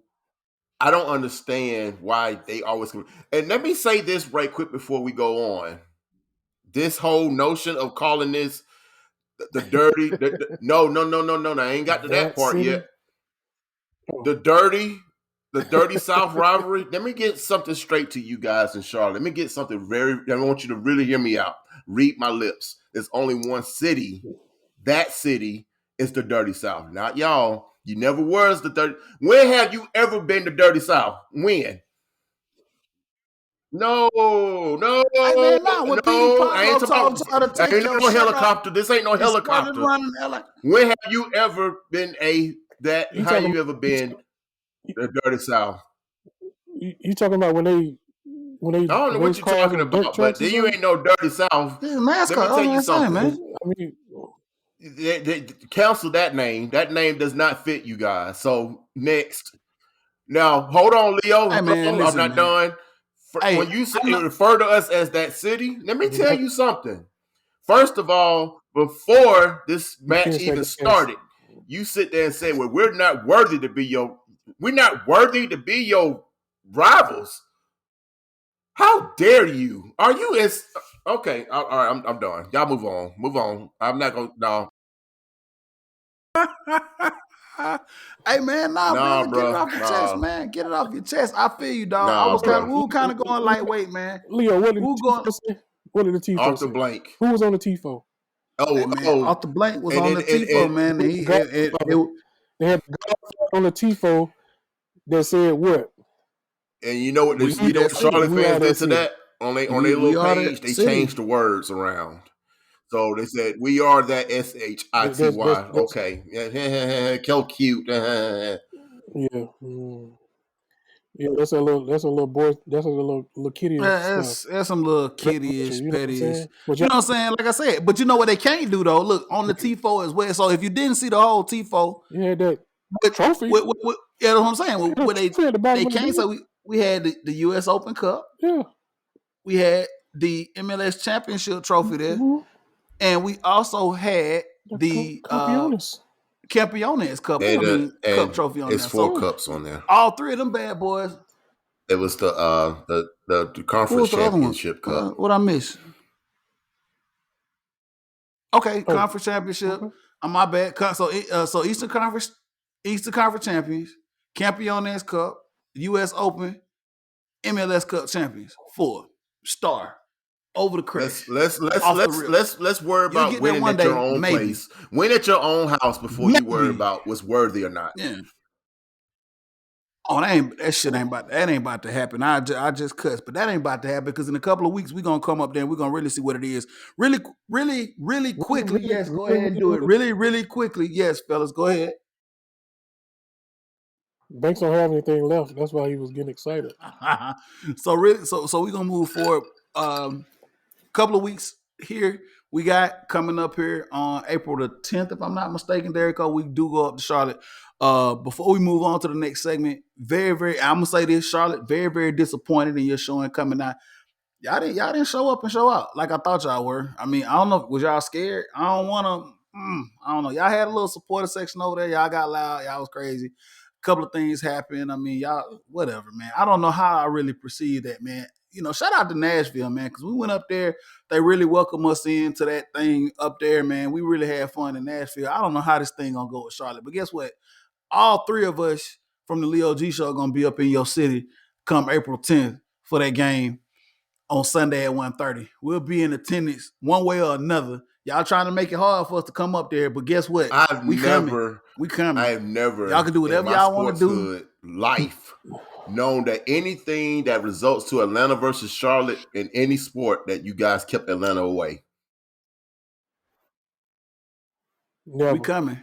I don't understand why they always come. And let me say this right quick before we go on. This whole notion of calling this the dirty, no, I ain't got to that part city? yet. The dirty South rivalry. Let me get something straight to you guys in Charlotte. Let me get something I want you to really hear me out. Read my lips. There's only one city. That city is the dirty South. Not y'all. You never was the dirty. When have you ever been the dirty South? When? No. Hey man, nah, when Pete I ain't Pablo talking told y'all to about. take Ain't your no shirt helicopter. off This ain't no and started helicopter. running LA. When have you ever been how you ever been the dirty South? You talking about when they I don't know what race you're cars talking on dirt about, but tracks or then you something? ain't no dirty South. This is Let me NASCAR. tell you That's what I'm saying, something. man. I mean, They cancel that name. That name does not fit you guys. So next. Now, hold on, Leo. Hey man, I'm listen, not man. done. Hey, When you say I know. refer to us as that city, let me tell that, you something. First of all, before this you match can't say even that. Yes. started, you sit there and say, "Well, we're not worthy to be your rivals." How dare you? Are you as okay? All right, I'm done. Y'all move on. Move on. I'm not gonna. No, Hey man, nah, nah, brother, get it bro. off your chest, Nah, man. Get it off your chest. I feel you, dog. nah, We bro. were kind of going lightweight, man. Leo, what did We the were going. Tifo say? What did the Tifo Arthur say? Blank. Who was on the Tifo? Hey Oh, man, oh, off the blank was and on and the and, Tifo, and man. And They had the Godfather on the Tifo that said what? And you know what? we You know that what city. Charlotte We are fans that did to city. that on their We little are page. that They city. changed the words around. So they said, "We are that shity." That's Okay, so cute. yeah. Yeah, that's a little boy. That's a little kitty stuff. That's some little That's culture, kiddie-ish, you know what I'm petty-ish. saying? But You y'all, know what I'm saying? Like I said, but you know what they can't do though? Look, on the Tifo as well. So if you didn't see the whole Tifo, you had that but trophy. yeah, that's what I'm saying. You had a What trophy at the they bottom of the can't. bill. So we had the U.S. Open Cup. Yeah. We had the MLS Championship trophy there, Mm-hmm. and we also had The the Campeones. Campeones Cup. And Cup and trophy on it's there. four So Yeah. cups on there. all three of them bad boys. It was the Who conference was the other one? championship cup. What I miss? Okay, Oh, conference championship. okay. My bad. So Eastern Conference champions, Campeones Cup, U.S. Open, MLS Cup champions. 4 star over the Let's crash, let's let's off the let's rip. let's let's worry You'll about get there winning one at your day, own maybe, place. Win at your own house before you worry maybe. about what's worthy or not. Yeah. Oh, that shit ain't about to happen. I just cuss, but that ain't about to happen because in a couple of weeks we're gonna come up there and we're gonna really see what it is. Really quickly. Yes, go ahead and do it. Really quickly. Yes, fellas, go ahead. Banks don't have anything left. That's why he was getting excited. So we're gonna move forward. Couple of weeks here. We got coming up here on April the 10th, if I'm not mistaken, Derek. We do go up to Charlotte. Before we move on to the next segment, I'm gonna say this, Charlotte, very disappointed in your showing coming out. Y'all didn't show up and show out like I thought y'all were. I mean, I don't know, was y'all scared? I don't wanna I don't know. Y'all had a little supporter section over there. Y'all got loud, y'all was crazy. Couple of things happened. I mean, y'all, whatever, man. I don't know how I really perceive that, man. Shout out to Nashville, man, because we went up there. They really welcomed us into that thing up there, man. We really had fun in Nashville. I don't know how this thing gonna go with Charlotte, but guess what? All three of us from the Leo G Show are gonna be up in your city come April 10th for that game on Sunday at 1:30. We'll be in attendance one way or another. Y'all trying to make it hard for us to come up there, but guess what? I've We coming. never We coming. Y'all can do in whatever my y'all want to do. sportshood life known that anything that results to Atlanta versus Charlotte in any sport that you guys kept Atlanta away. Never. We coming.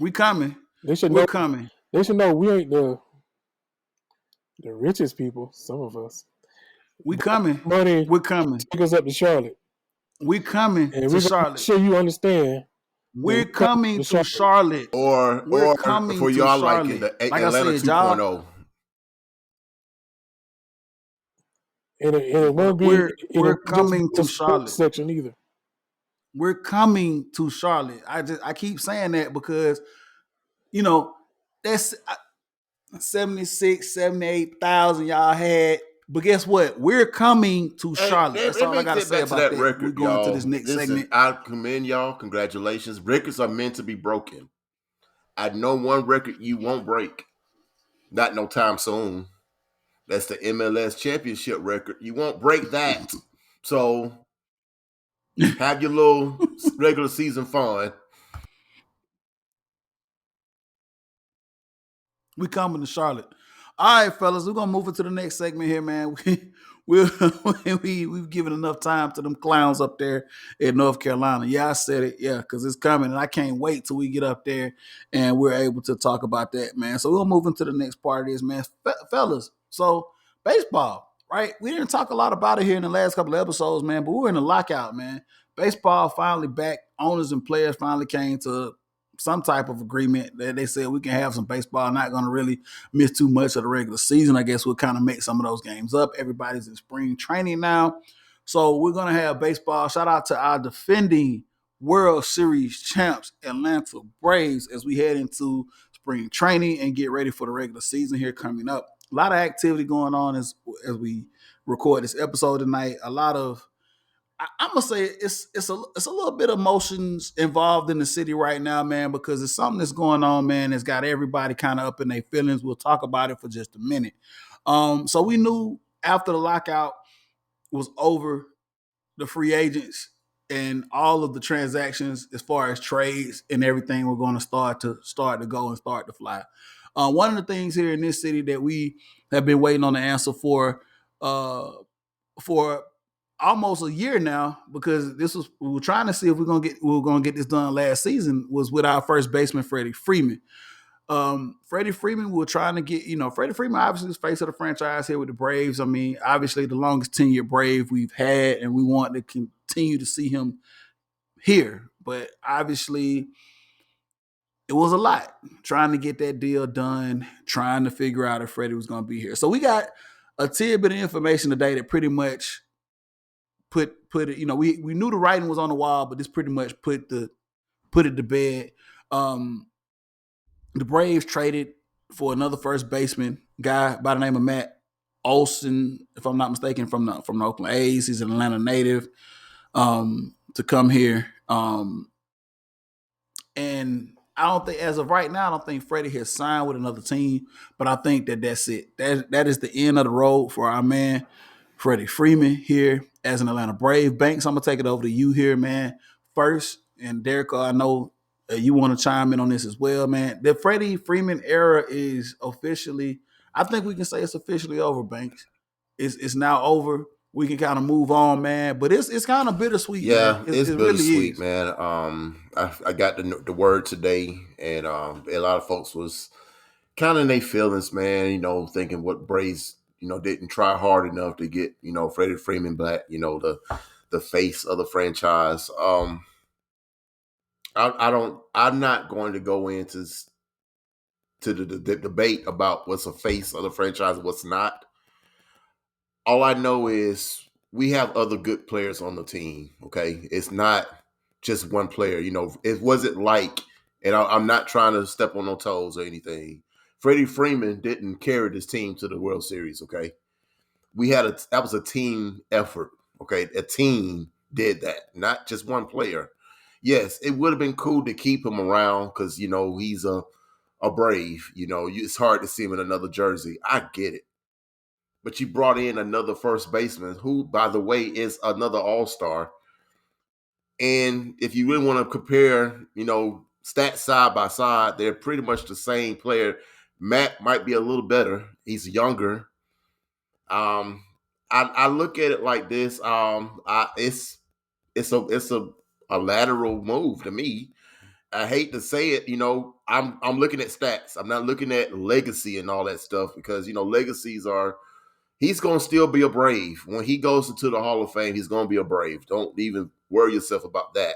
We coming. They should We're know. coming. They should know we ain't the richest people. Some of us. We coming. Money We're coming. take us up to Charlotte, We coming and to we're gonna make Charlotte. sure you understand that We're we coming coming to to Charlotte. Charlotte. We're Or coming for to y'all liking Charlotte. the Like I Atlanta said, y'all, 2.0. And it won't be. we're It won't just be coming a to sports Charlotte. section either. We're coming to Charlotte. I keep saying that because, that's 76, 78,000 y'all had. But guess what? We're coming to Hey, Charlotte. That's let all I me got to get say back to about that that. We're record, going to this y'all. next Listen, segment. I commend y'all. Congratulations. Records are meant to be broken. I know one record you won't break. Not no time soon. That's the MLS championship record. You won't break that. So have your little regular season fun. We coming to Charlotte. All right, fellas, we're gonna move into the next segment here, man. We've given enough time to them clowns up there in North Carolina. Yeah, I said it. Yeah, because it's coming, and I can't wait till we get up there and we're able to talk about that, man. So we'll move into the next part of this, man. Fellas, so baseball, right? We didn't talk a lot about it here in the last couple of episodes, man, but we're in a lockout, man. Baseball finally back. Owners and players finally came to some type of agreement that they said we can have some baseball, not going to really miss too much of the regular season. I guess we'll kind of make some of those games up. Everybody's in spring training now. So we're going to have baseball. Shout out to our defending World Series champs, Atlanta Braves, as we head into spring training and get ready for the regular season here coming up. A lot of activity going on as we record this episode tonight. A lot of I'm gonna say it's a little bit of emotions involved in the city right now, man, because it's something that's going on, man. That's got everybody kind of up in their feelings. We'll talk about it for just a minute. So we knew after the lockout was over, the free agents and all of the transactions as far as trades and everything were going to start to go and start to fly. One of the things here in this city that we have been waiting on the answer uh, for almost a year now, because we were trying to see if we were gonna get this done last season, was with our first baseman, Freddie Freeman. Freddie Freeman, we were trying to get, Freddie Freeman obviously is face of the franchise here with the Braves. I mean, obviously the longest 10-year Brave we've had, and we want to continue to see him here. But obviously it was a lot trying to get that deal done, trying to figure out if Freddie was going to be here. So we got a tidbit of information today that pretty much put it, we knew the writing was on the wall, but this pretty much put it to bed. The Braves traded for another first baseman, guy by the name of Matt Olson, if I'm not mistaken, from the Oakland A's. He's an Atlanta native, to come here. And I don't think, as of right now, I don't think Freddie has signed with another team, but I think that's it. That is the end of the road for our man, Freddie Freeman, here as an Atlanta Brave. Banks, I'm going to take it over to you here, man, first. And Derek, I know you want to chime in on this as well, man. The Freddie Freeman era is officially, I think we can say it's officially over, Banks. It's now over. We can kind of move on, man. But it's kind of bittersweet, Yeah, man. it's It really bittersweet, is. man. I got the word today, and a lot of folks was kind of in their feelings, man. Thinking what Braves, didn't try hard enough to get, Freddie Freeman back. The face of the franchise. I'm not going to go into the debate about what's a face of the franchise and what's not. All I know is we have other good players on the team. Okay, it's not just one player. It wasn't like, and I'm not trying to step on no toes or anything. Freddie Freeman didn't carry this team to the World Series. Okay, that was a team effort. Okay, a team did that, not just one player. Yes, it would have been cool to keep him around because he's a Brave. It's hard to see him in another jersey. I get it. But you brought in another first baseman who, by the way, is another all-star. And if you really want to compare, stats side by side, they're pretty much the same player. Matt might be a little better. He's younger. I look at it like this. It's a lateral move to me. I hate to say it, I'm looking at stats. I'm not looking at legacy and all that stuff because, legacies are, he's going to still be a Brave. When he goes into the Hall of Fame, he's going to be a Brave. Don't even worry yourself about that.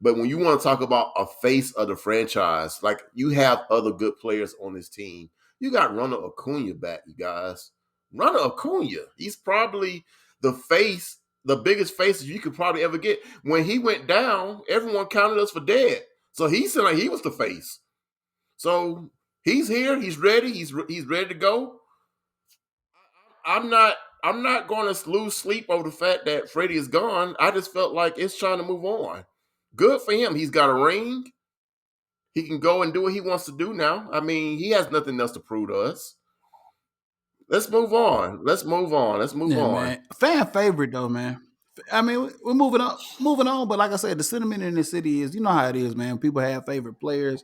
But when you want to talk about a face of the franchise, like you have other good players on this team. You got Ronald Acuna back, you guys. Ronald Acuna, he's probably the face the biggest faces you could probably ever get. When he went down, everyone counted us for dead. So he said like he was the face. So he's here. He's ready. He's ready to go. I'm not. I'm not going to lose sleep over the fact that Freddie is gone. I just felt like it's trying to move on. Good for him. He's got a ring. He can go and do what he wants to do now. I mean, he has nothing else to prove to us. Let's move on. Let's move on. Let's move on. Man. Fan favorite though, man. I mean, we're moving on. But like I said, the sentiment in the city is, you know how it is, man. People have favorite players,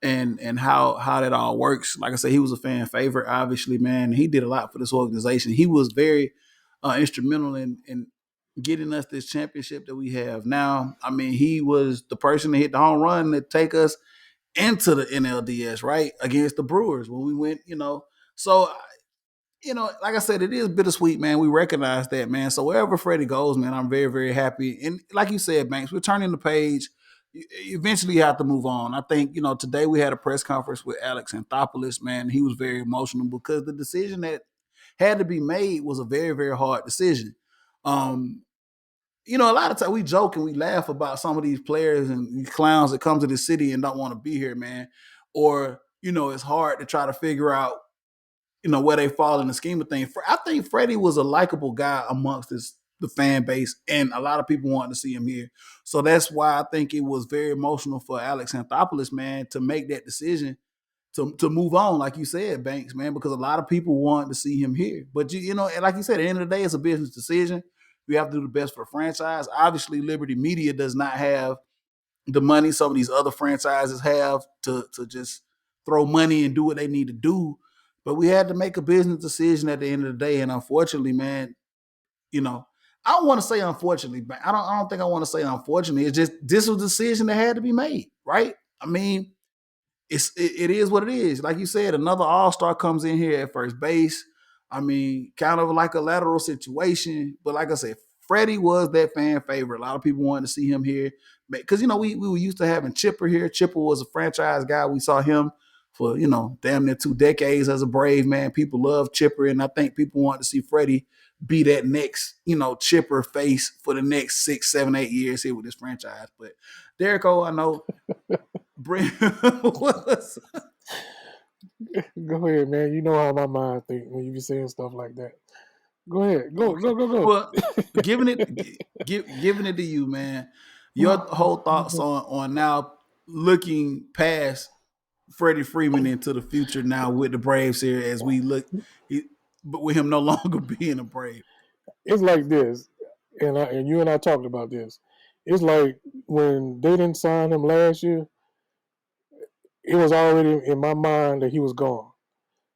and how that all works. Like I said, he was a fan favorite, obviously, man. He did a lot for this organization. He was very instrumental in getting us this championship that we have now. I mean, he was the person that hit the home run to take us into the NLDS, right, against the Brewers when we went, So, like I said, it is bittersweet, man. We recognize that, man. So wherever Freddie goes, man, I'm very, very happy. And like you said, Banks, we're turning the page. Eventually, you have to move on. I think, today we had a press conference with Alex Anthopoulos, man. He was very emotional because the decision that had to be made was a very, very hard decision. A lot of times we joke and we laugh about some of these players and these clowns that come to the city and don't want to be here, man. Or, it's hard to try to figure out where they fall in the scheme of things. I think Freddie was a likable guy amongst the fan base, and a lot of people wanted to see him here. So that's why I think it was very emotional for Alex Anthopoulos, man, to make that decision to move on, like you said, Banks, man, because a lot of people wanted to see him here. But, and like you said, at the end of the day, it's a business decision. We have to do the best for the franchise. Obviously, Liberty Media does not have the money some of these other franchises have to just throw money and do what they need to do. But we had to make a business decision at the end of the day. And unfortunately, man, I don't want to say unfortunately, but I don't think I want to say unfortunately. It's just this was a decision that had to be made, right? I mean, it is what it is. Like you said, another all-star comes in here at first base. I mean, kind of like a lateral situation. But like I said, Freddie was that fan favorite. A lot of people wanted to see him here. Because, we were used to having Chipper here. Chipper was a franchise guy. We saw him for, damn near 2 decades as a Brave, man. People love Chipper. And I think people want to see Freddie be that next, Chipper face for the next 6, 7, 8 years here with this franchise. But Derek O, I know was. Go ahead, man. You know how my mind think when you be saying stuff like that. Go ahead. Go. Well, giving it to you, man. Your whole thoughts on now looking past Freddie Freeman into the future now with the Braves here as we look, but with him no longer being a Brave. It's like this, and you and I talked about this. It's like when they didn't sign him last year, it was already in my mind that he was gone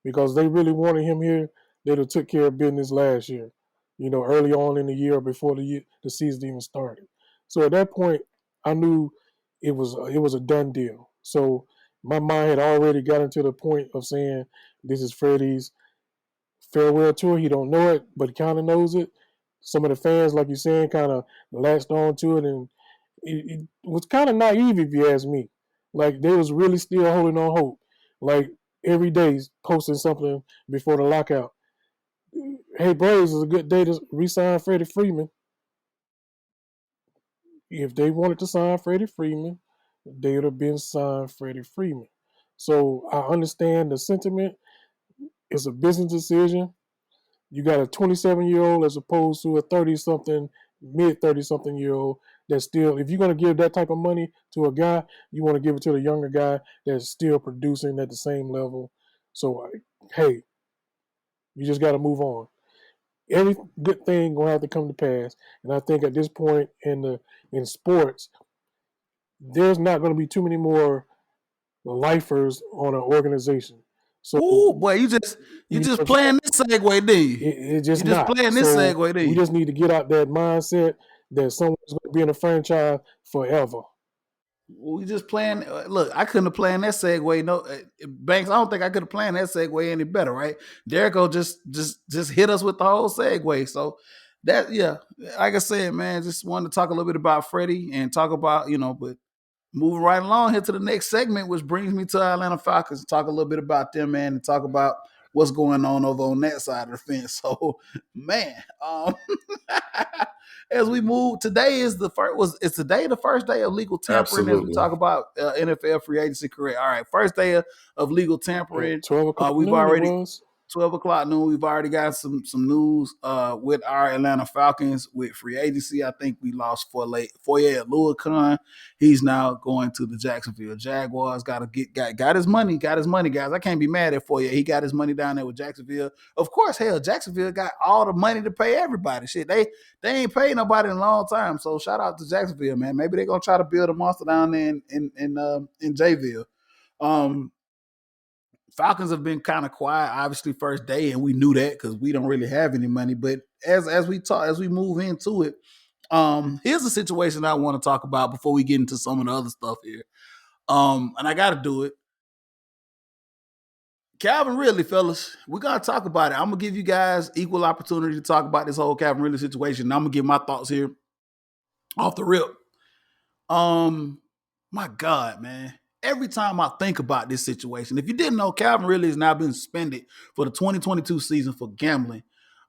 because they really wanted him here. They'd have took care of business last year, early on in the year before the season even started. So at that point, I knew it was a done deal. So my mind had already gotten to the point of saying, this is Freddie's farewell tour. He don't know it, but he kind of knows it. Some of the fans, like you're saying, kind of latched on to it, and it was kind of naive, if you ask me. Like, they was really still holding on hope. Like, every day posting something before the lockout. Hey, Braves, is a good day to re-sign Freddie Freeman. If they wanted to sign Freddie Freeman, they would have been signed Freddie Freeman. So I understand the sentiment. It's a business decision. You got a 27-year-old as opposed to a 30-something, mid 30-something year old that's still, if you're going to give that type of money to a guy, you want to give it to the younger guy that's still producing at the same level. So, hey, you just got to move on. Every good thing going to have to come to pass. And I think at this point in sports, there's not going to be too many more lifers on an organization. So, ooh, boy, you just playing this segue, didn't you? It's just you just not. playing this So segue, didn't we you? just need to get out that mindset that someone's going to be in a franchise forever. We just playing. Look, I couldn't have planned that segue. No, Banks. I don't think I could have planned that segue any better, right? Derrico just hit us with the whole segue. So that, yeah, like I said, man, just wanted to talk a little bit about Freddie and talk about, but moving right along here to the next segment, which brings me to Atlanta Falcons. Talk a little bit about them, man, and talk about what's going on over on that side of the fence. So, man, as we move, today is the first. It's today the first day of legal tampering as we Absolutely. talk about NFL free agency career. All right, first day of legal tampering. 12 o'clock We've noon it already was. 12 o'clock noon. We've already got some news with our Atlanta Falcons with free agency. I think we lost Foyer Luakon. He's now going to the Jacksonville Jaguars. Got his money. Got his money, guys. I can't be mad at Foyer. He got his money down there with Jacksonville. Of course, hell, Jacksonville got all the money to pay everybody. Shit, they ain't paid nobody in a long time. So shout out to Jacksonville, man. Maybe they're gonna try to build a monster down there in Jayville. Falcons have been kind of quiet, obviously, first day, and we knew that because we don't really have any money. But as we move into it, here's a situation I want to talk about before we get into some of the other stuff here. And I got to do it. Calvin Ridley, fellas, we're gonna talk about it. I'm gonna give you guys equal opportunity to talk about this whole Calvin Ridley situation. And I'm gonna give my thoughts here off the rip. My God, man. Every time I think about this situation, if you didn't know, Calvin Ridley has now been suspended for the 2022 season for gambling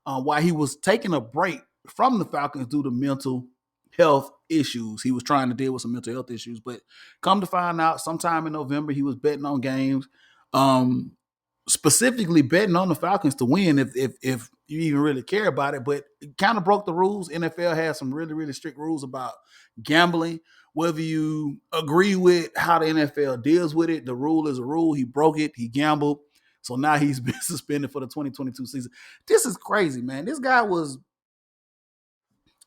while he was taking a break from the Falcons due to mental health issues. He was trying to deal with some mental health issues, but come to find out, sometime in November, he was betting on games, specifically betting on the Falcons to win if you even really care about it, but it kind of broke the rules. NFL has some really, really strict rules about gambling. Whether you agree with how the NFL deals with it, the rule is a rule. He broke it. He gambled. So now he's been suspended for the 2022 season. This is crazy, man. This guy was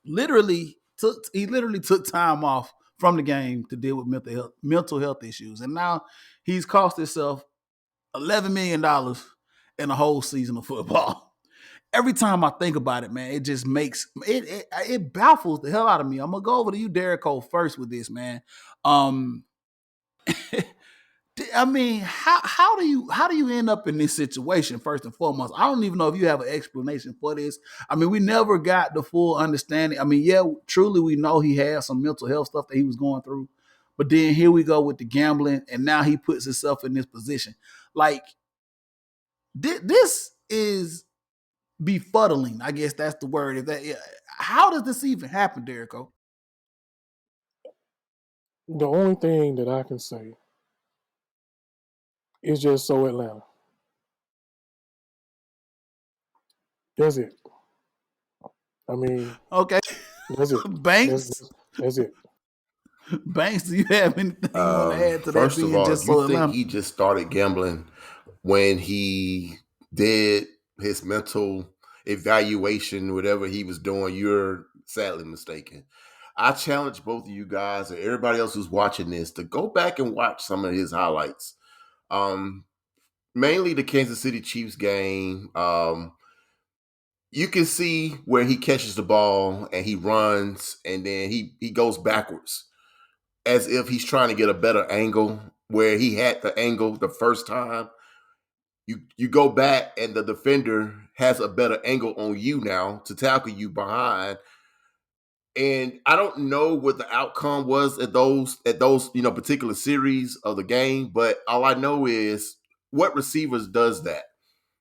literally took time off from the game to deal with mental health issues. And now he's cost himself $11 million in a whole season of football. Every time I think about it, man, it just makes it baffles the hell out of me. I'm gonna go over to you, Derek Cole, first with this, man. I mean, how do you end up in this situation first and foremost? I don't even know if you have an explanation for this. I mean, we never got the full understanding. I mean, yeah, truly we know he had some mental health stuff that he was going through, but then here we go with the gambling, and now he puts himself in this position. Like this is befuddling. I guess that's the word. How does this even happen, Derrico? The only thing that I can say is just so Atlanta. That's it. I mean, Okay, that's it. Banks. That's it. Banks, do you have anything you want to add to that? First of Being all, just if so you think Atlanta. he just started gambling when he did his mental evaluation, whatever he was doing, you're sadly mistaken. I challenge both of you guys and everybody else who's watching this to go back and watch some of his highlights. Um, Mainly the Kansas City Chiefs game. You can see where he catches the ball and he runs and then he goes backwards as if he's trying to get a better angle where he had the angle the first time. You go back and the defender has a better angle on you now to tackle you behind. And I don't know what the outcome was at those particular series of the game, but all I know is what receivers does that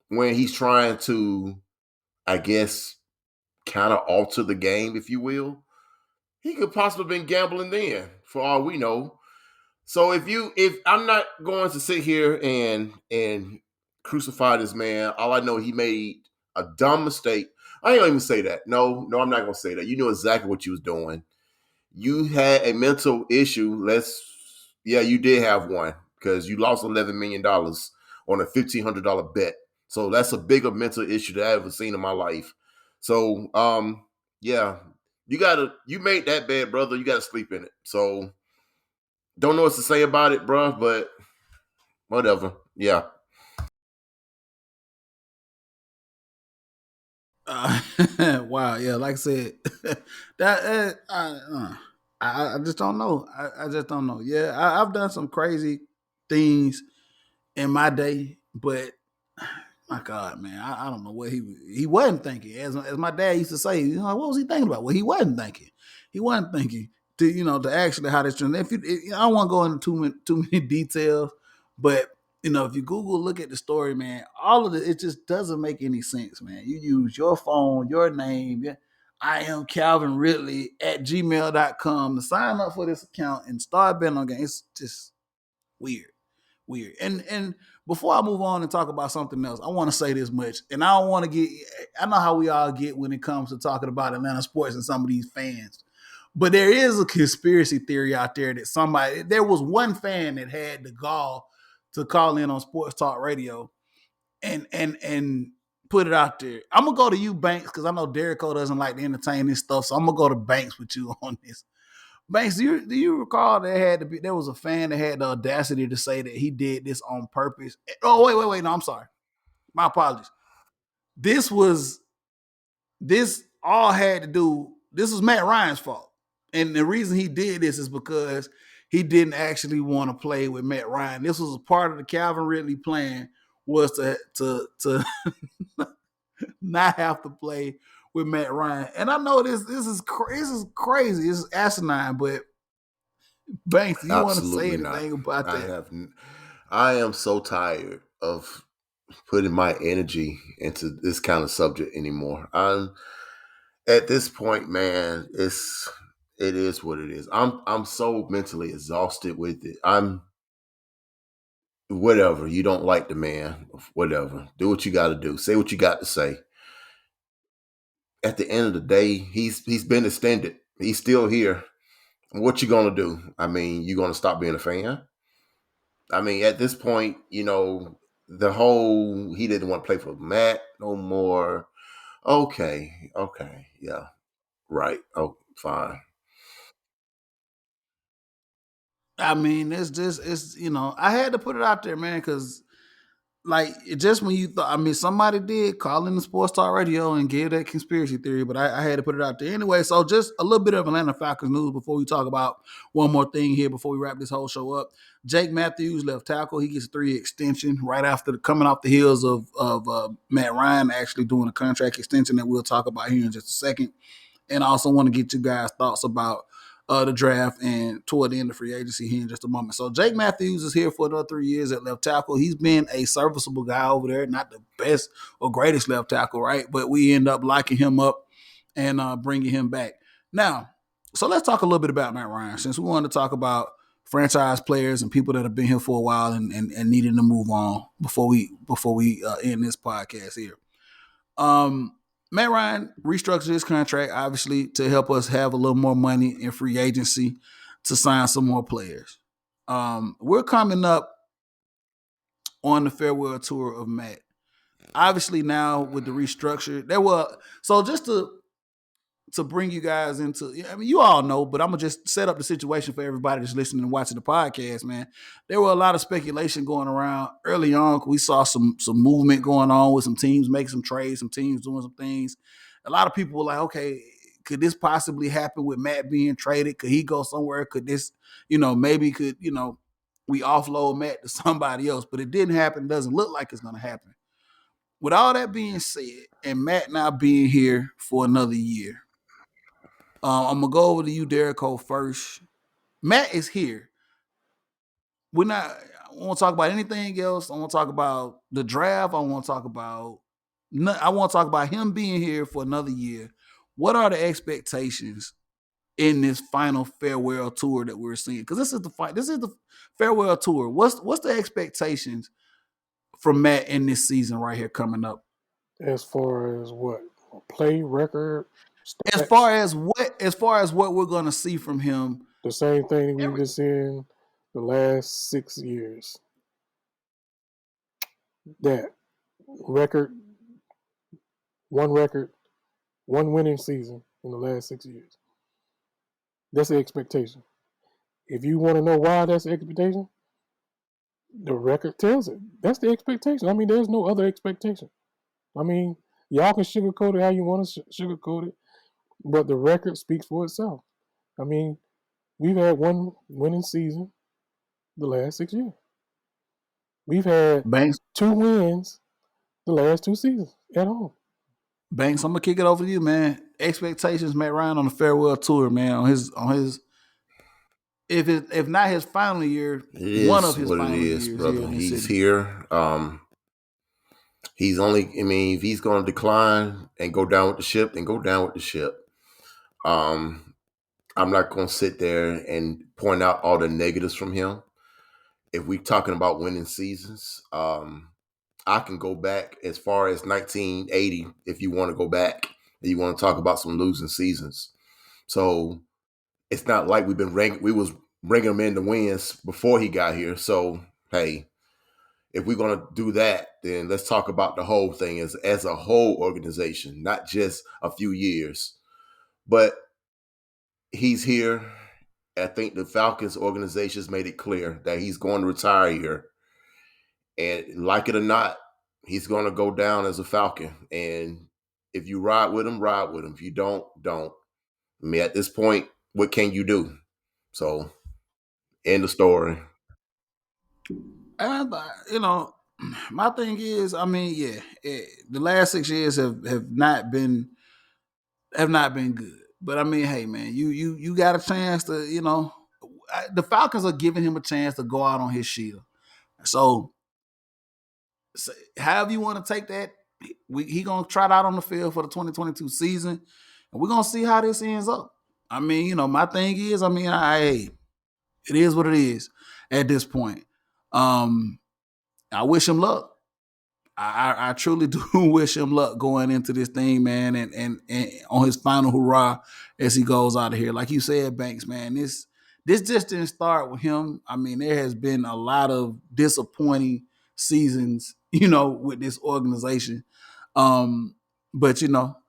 when he's trying to, I guess, kind of alter the game, if you will. He could possibly have been gambling then, for all we know. So if I'm not going to sit here and crucify this man, all I know he made a dumb mistake. I ain't gonna even say that. No, I'm not gonna say that. You knew exactly what you was doing. You had a mental issue. You did have one because you lost $11 million on a $1,500 bet. So that's a bigger mental issue that I've ever seen in my life. So yeah, you made that bed, brother. You gotta sleep in it. So don't know what to say about it, bro, but whatever. Yeah. Wow, yeah, like I said, that I just don't know. I just don't know. Yeah, I've done some crazy things in my day, but my God, man, I don't know what he wasn't thinking. As my dad used to say, what was he thinking about? Well, he wasn't thinking. He wasn't thinking to actually how this. I don't want to go into too many details, but if you Google look at the story, man, all of it just doesn't make any sense, man. You use your phone, your name, yeah. I am Calvin Ridley at gmail.com to sign up for this account and start betting on games. It's just weird. Weird. And before I move on and talk about something else, I want to say this much. And I don't want to get, I know how we all get when it comes to talking about Atlanta sports and some of these fans. But there is a conspiracy theory out there that there was one fan that had the gall to call in on sports talk radio and put it out there. I'm gonna go to you, Banks, because I know Derek O doesn't like to entertain this stuff. So I'm gonna go to Banks with you on this. Banks, do you recall there was a fan that had the audacity to say that he did this on purpose? Oh, wait. No, I'm sorry. My apologies. This was this all had to do, this was Matt Ryan's fault. And the reason he did this is because he didn't actually want to play with Matt Ryan. This was a part of the Calvin Ridley plan, was to not have to play with Matt Ryan. And I know this is crazy. This is asinine, but Banks, do you want to say anything about that? I am so tired of putting my energy into this kind of subject anymore. I'm at this point, man, it is what it is. I'm so mentally exhausted with it. I'm whatever. You don't like the man, whatever. Do what you got to do. Say what you got to say. At the end of the day, he's been extended. He's still here. What you gonna do? I mean, you gonna stop being a fan? I mean, at this point, the whole he didn't want to play for Matt no more. Okay, yeah, right. Oh, fine. I mean, it's I had to put it out there, man, because like just when you thought, I mean, somebody did call in the sports talk radio and give that conspiracy theory, but I had to put it out there anyway. So just a little bit of Atlanta Falcons news before we talk about one more thing here before we wrap this whole show up. Jake Matthews, left tackle, he gets a 3-year extension right after coming off the heels of Matt Ryan actually doing a contract extension that we'll talk about here in just a second. And I also want to get you guys' thoughts about the draft and toward the end of free agency here in just a moment. So Jake Matthews is here for another 3 years at left tackle. He's been a serviceable guy over there, not the best or greatest left tackle, right? But we end up locking him up and bringing him back. Now, so let's talk a little bit about Matt Ryan, since we wanted to talk about franchise players and people that have been here for a while and needing to move on before we end this podcast here. Matt Ryan restructured his contract, obviously, to help us have a little more money in free agency to sign some more players. We're coming up on the farewell tour of Matt. Obviously, now with the restructure, so just to bring you guys into, I mean, you all know, but I'm gonna just set up the situation for everybody that's listening and watching the podcast, man. There were a lot of speculation going around early on. We saw some movement going on with some teams making some trades, some teams doing some things. A lot of people were like, okay, could this possibly happen with Matt being traded? Could he go somewhere? Could this, maybe we offload Matt to somebody else? But it didn't happen. Doesn't look like it's gonna happen. With all that being said, and Matt now being here for another year, I'm gonna go over to you, Derek O, first. Matt is here. I want to talk about anything else. I want to talk about the draft. I want to talk about him being here for another year. What are the expectations in this final farewell tour that we're seeing? Because this is the farewell tour. What's the expectations from Matt in this season right here coming up? As far as what? Play record? Stats? As far as what we're gonna see from him. The same thing we've been seeing the last 6 years. That record, one winning season in the last 6 years. That's the expectation. If you want to know why that's the expectation, the record tells it. That's the expectation. I mean, there's no other expectation. I mean, y'all can sugarcoat it how you want to sugarcoat it, but the record speaks for itself. I mean, we've had one winning season the last 6 years. We've had Banks 2 wins the last 2 seasons at home. Banks, I'm gonna kick it over to you, man. Expectations, Matt Ryan on the farewell tour, man. On his, if not his final year, one of his final years, brother. He's here. He's only. I mean, if he's going to decline and go down with the ship, then go down with the ship. Um, I'm not going to sit there and point out all the negatives from him. If we're talking about winning seasons, I can go back as far as 1980 if you want to go back and you want to talk about some losing seasons. So it's not like we was bringing him in to wins before he got here. So hey, if we're gonna do that, then let's talk about the whole thing as a whole organization, not just a few years. But he's here. I think the Falcons organization's made it clear that he's going to retire here. And like it or not, he's going to go down as a Falcon. And if you ride with him, ride with him. If you don't, don't. I mean, at this point, what can you do? So, end the story. And my thing is, I mean, the last 6 years have not been good. But I mean, hey, man, you got a chance to, the Falcons are giving him a chance to go out on his shield. So however you want to take that, he gonna trot out on the field for the 2022 season, and we're gonna see how this ends up. I mean, my thing is, I mean, it is what it is at this point. I wish him luck. I truly do wish him luck going into this thing, man, and on his final hurrah as he goes out of here. Like you said, Banks, man, this just didn't start with him. I mean, there has been a lot of disappointing seasons, with this organization. But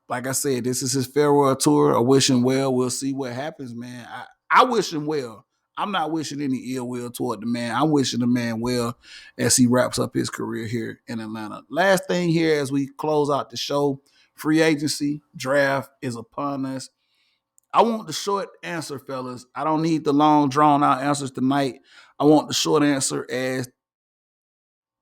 like I said, this is his farewell tour. I wish him well. We'll see what happens, man. I wish him well. I'm not wishing any ill will toward the man. I'm wishing the man well as he wraps up his career here in Atlanta. Last thing here as we close out the show, free agency draft is upon us. I want the short answer, fellas. I don't need the long, drawn out answers tonight. I want the short answer as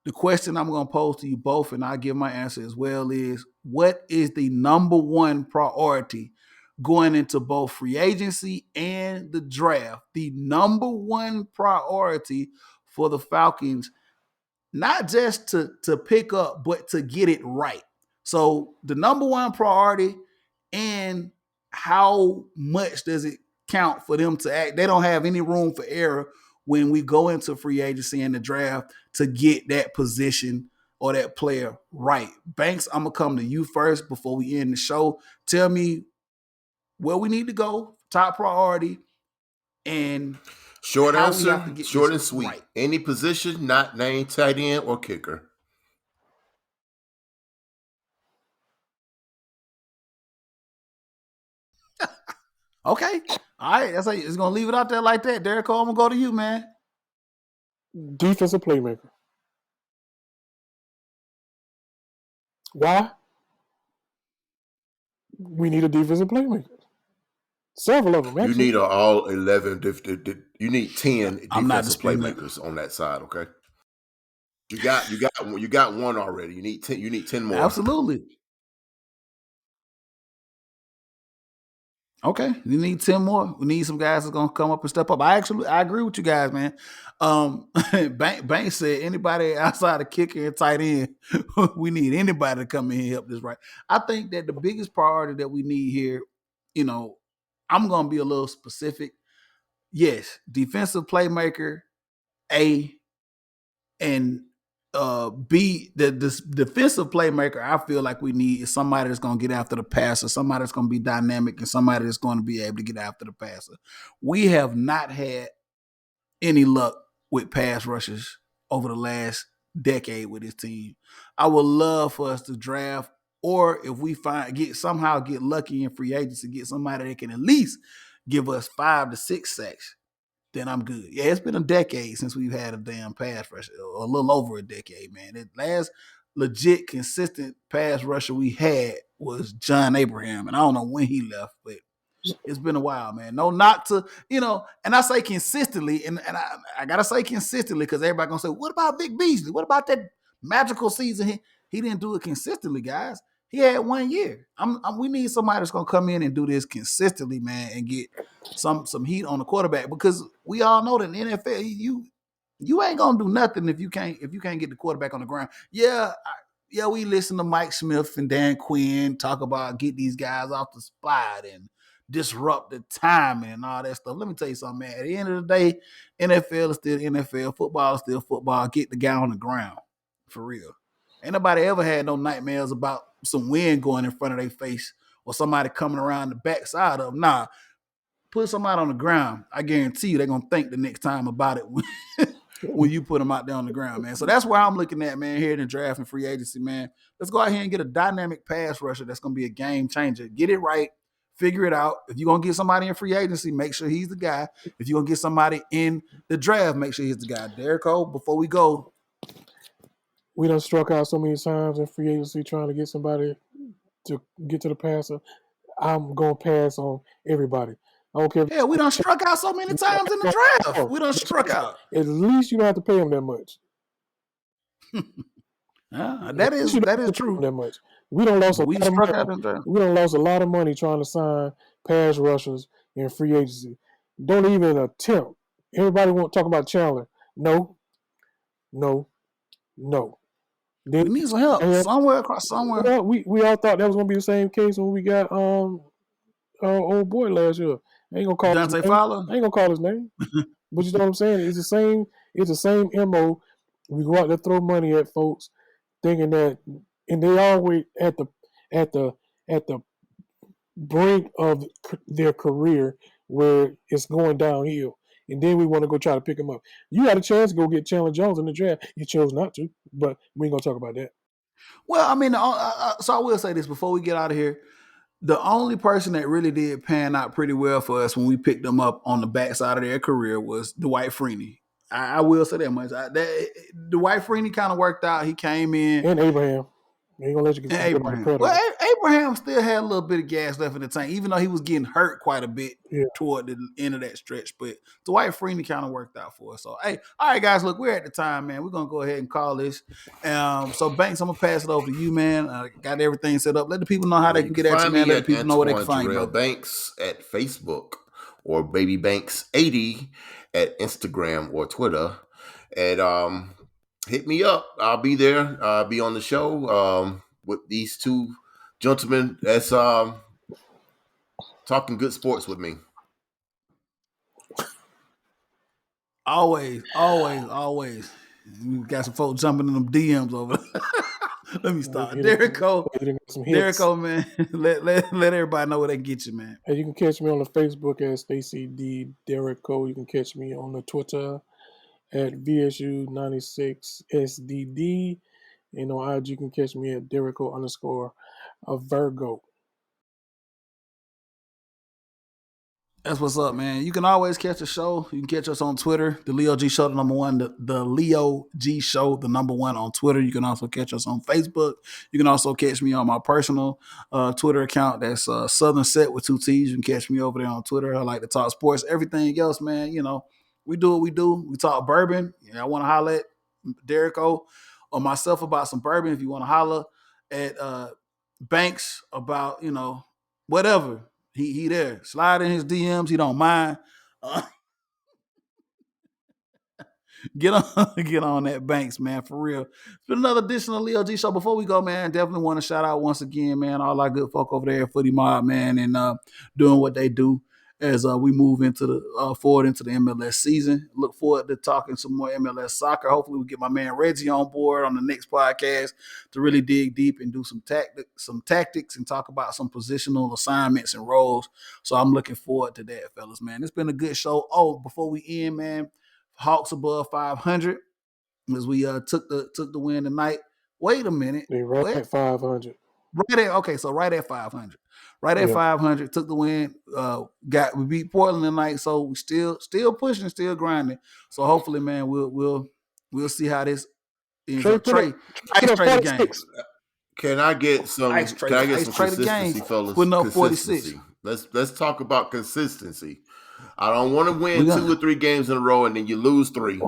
the question I'm going to pose to you both, and I'll give my answer as well, is what is the number one priority going into both free agency and the draft? The number one priority for the Falcons, not just to pick up, but to get it right. So the number one priority, and how much does it count for them to act? They don't have any room for error when we go into free agency and the draft to get that position or that player right. Banks, I'm gonna come to you first before we end the show. Tell me where we need to go, top priority, and Short how we have answer, to get short this and sweet. right. Any position not named tight end or kicker. Okay. All right. That's like, it's gonna leave it out there like that. Derek Cole, I'm gonna go to you, man. Defensive playmaker. Why? We need a defensive playmaker. Several of them, You actually. need all 11. You need 10 I'm not defensive disputing that. playmakers on that side. Okay. You got one already. You need 10. You need 10 more. Absolutely. Okay, we need 10 more. We need some guys that's gonna come up and step up. I agree with you guys, man. Bank said anybody outside of kicker and tight end, we need anybody to come in and help this right. I think that the biggest priority that we need here, I'm gonna be a little specific. Yes, defensive playmaker, A, and B, the defensive playmaker I feel like we need is somebody that's going to get after the passer, somebody that's going to be dynamic, and somebody that's going to be able to get after the passer. We have not had any luck with pass rushes over the last decade with this team. I would love for us to draft, or if we somehow get lucky in free agency, get somebody that can at least give us 5 to 6 sacks, then I'm good. Yeah, it's been a decade since we've had a damn pass rusher, or a little over a decade, man. The last legit consistent pass rusher we had was John Abraham, and I don't know when he left, but it's been a while, man. No knock to, and I say consistently, and I gotta say consistently because everybody gonna say, what about Vic Beasley? What about that magical season? He didn't do it consistently, guys. He had 1 year. We need somebody that's gonna come in and do this consistently, man, and get some heat on the quarterback, because we all know that in the NFL you ain't gonna do nothing if you can't get the quarterback on the ground. Yeah, we listen to Mike Smith and Dan Quinn talk about get these guys off the spot and disrupt the timing and all that stuff. Let me tell you something, man. At the end of the day, NFL is still NFL. Football is still football. Get the guy on the ground. For real. Ain't nobody ever had no nightmares about some wind going in front of their face or somebody coming around the backside of them. Nah, put somebody on the ground. I guarantee you they're going to think the next time about it when you put them out there on the ground, man. So that's where I'm looking at, man, here in the draft and free agency, man. Let's go out here and get a dynamic pass rusher that's going to be a game changer. Get it right. Figure it out. If you're going to get somebody in free agency, make sure he's the guy. If you're going to get somebody in the draft, make sure he's the guy. Derek Cole, before we go. We done struck out so many times in free agency trying to get somebody to get to the passer. I'm going to pass on everybody. I don't care. Yeah, we done struck out so many times in the draft. We done struck out. At least you don't have to pay him that much. That is true. That much. We don't lost a lot of money. We don't lost a lot of money trying to sign pass rushers in free agency. Don't even attempt. Everybody want to talk about Chandler. No. We need some help somewhere. Well, we all thought that was going to be the same case when we got old boy last year. I ain't gonna call Dante Fowler. I ain't gonna call his name. But you know what I'm saying? It's the same. It's the same MO. We go out there throw money at folks, thinking that, and they always at the brink of their career where it's going downhill, and then we want to go try to pick them up. You had a chance to go get Chandler Jones in the draft. You chose not to, but we ain't gonna talk about that. Well, I mean, so I will say this before we get out of here. The only person that really did pan out pretty well for us when we picked them up on the backside of their career was Dwight Freeney. I will say that much. Dwight Freeney kind of worked out. He came in. And Abraham. Ain't gonna let you get Abraham. Well, Abraham still had a little bit of gas left in the tank, even though he was getting hurt quite a bit toward the end of that stretch. But Dwight Freeney kind of worked out for us. So, hey, all right, guys, look, we're at the time, man. We're gonna go ahead and call this. So, Banks, I'm gonna pass it over to you, man. Got everything set up. Let the people know how they can get at you, man. Let the people know where they can find you. Banks at Facebook or Baby Banks 80 at Instagram or Twitter, and hit me up. I'll be there. I'll be on the show with these two gentlemen that's talking good sports with me. Always. You got some folks jumping in them DMs over there. Let me stop. Derek Cole, man. Let everybody know where they can get you, man. Hey, you can catch me on the Facebook at Stacy D. Derek Cole. You can catch me on the Twitter at VSU96SDD. And on IG, you can catch me at Derrico_Virgo. That's what's up, man. You can always catch the show. You can catch us on Twitter, the Leo G Show, the number one, the Leo G Show, the number one on Twitter. You can also catch us on Facebook. You can also catch me on my personal Twitter account. That's Southern Set with 2 T's. You can catch me over there on Twitter. I like to talk sports. Everything else, man, you know, we do what we do. We talk bourbon. I want to holler at Derrico or myself about some bourbon. If you want to holler at Banks about, you know, whatever. He there. Slide in his DMs. He don't mind. Get on that Banks, man, for real. It's been another edition of Leo G Show. Before we go, man, definitely want to shout out once again, man, all our good folk over there at Footy Mob, man, and doing what they do as we move into the forward into the MLS season. Look forward to talking some more MLS soccer. Hopefully we get my man Reggie on board on the next podcast to really dig deep and do some tactics and talk about some positional assignments and roles. So I'm looking forward to that, fellas, man. It's been a good show. Oh, before we end, man, Hawks above 500 as we took the win tonight. Wait a minute. They right at 500. Right at 500. Right at 500, took the win. We beat Portland tonight, so we still pushing, still grinding. So hopefully, man, we'll see how this ends up. Trey the game. Can I get some consistency, fellas? Putting up 46. Let's talk about consistency. I don't want to win 2 or 3 games in a row and then you lose 3.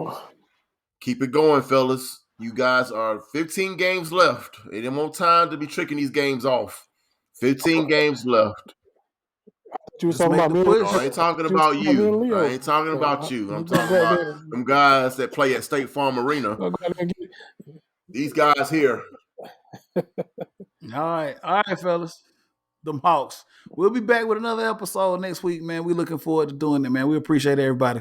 Keep it going, fellas. You guys are 15 games left. It ain't more time to be tricking these games off. 15 games left. You talking about me? I ain't talking about you. I ain't talking about you. I'm talking about them guys that play at State Farm Arena. These guys here. All right, fellas. them Hawks. We'll be back with another episode next week, man. We're looking forward to doing it, man. We appreciate everybody.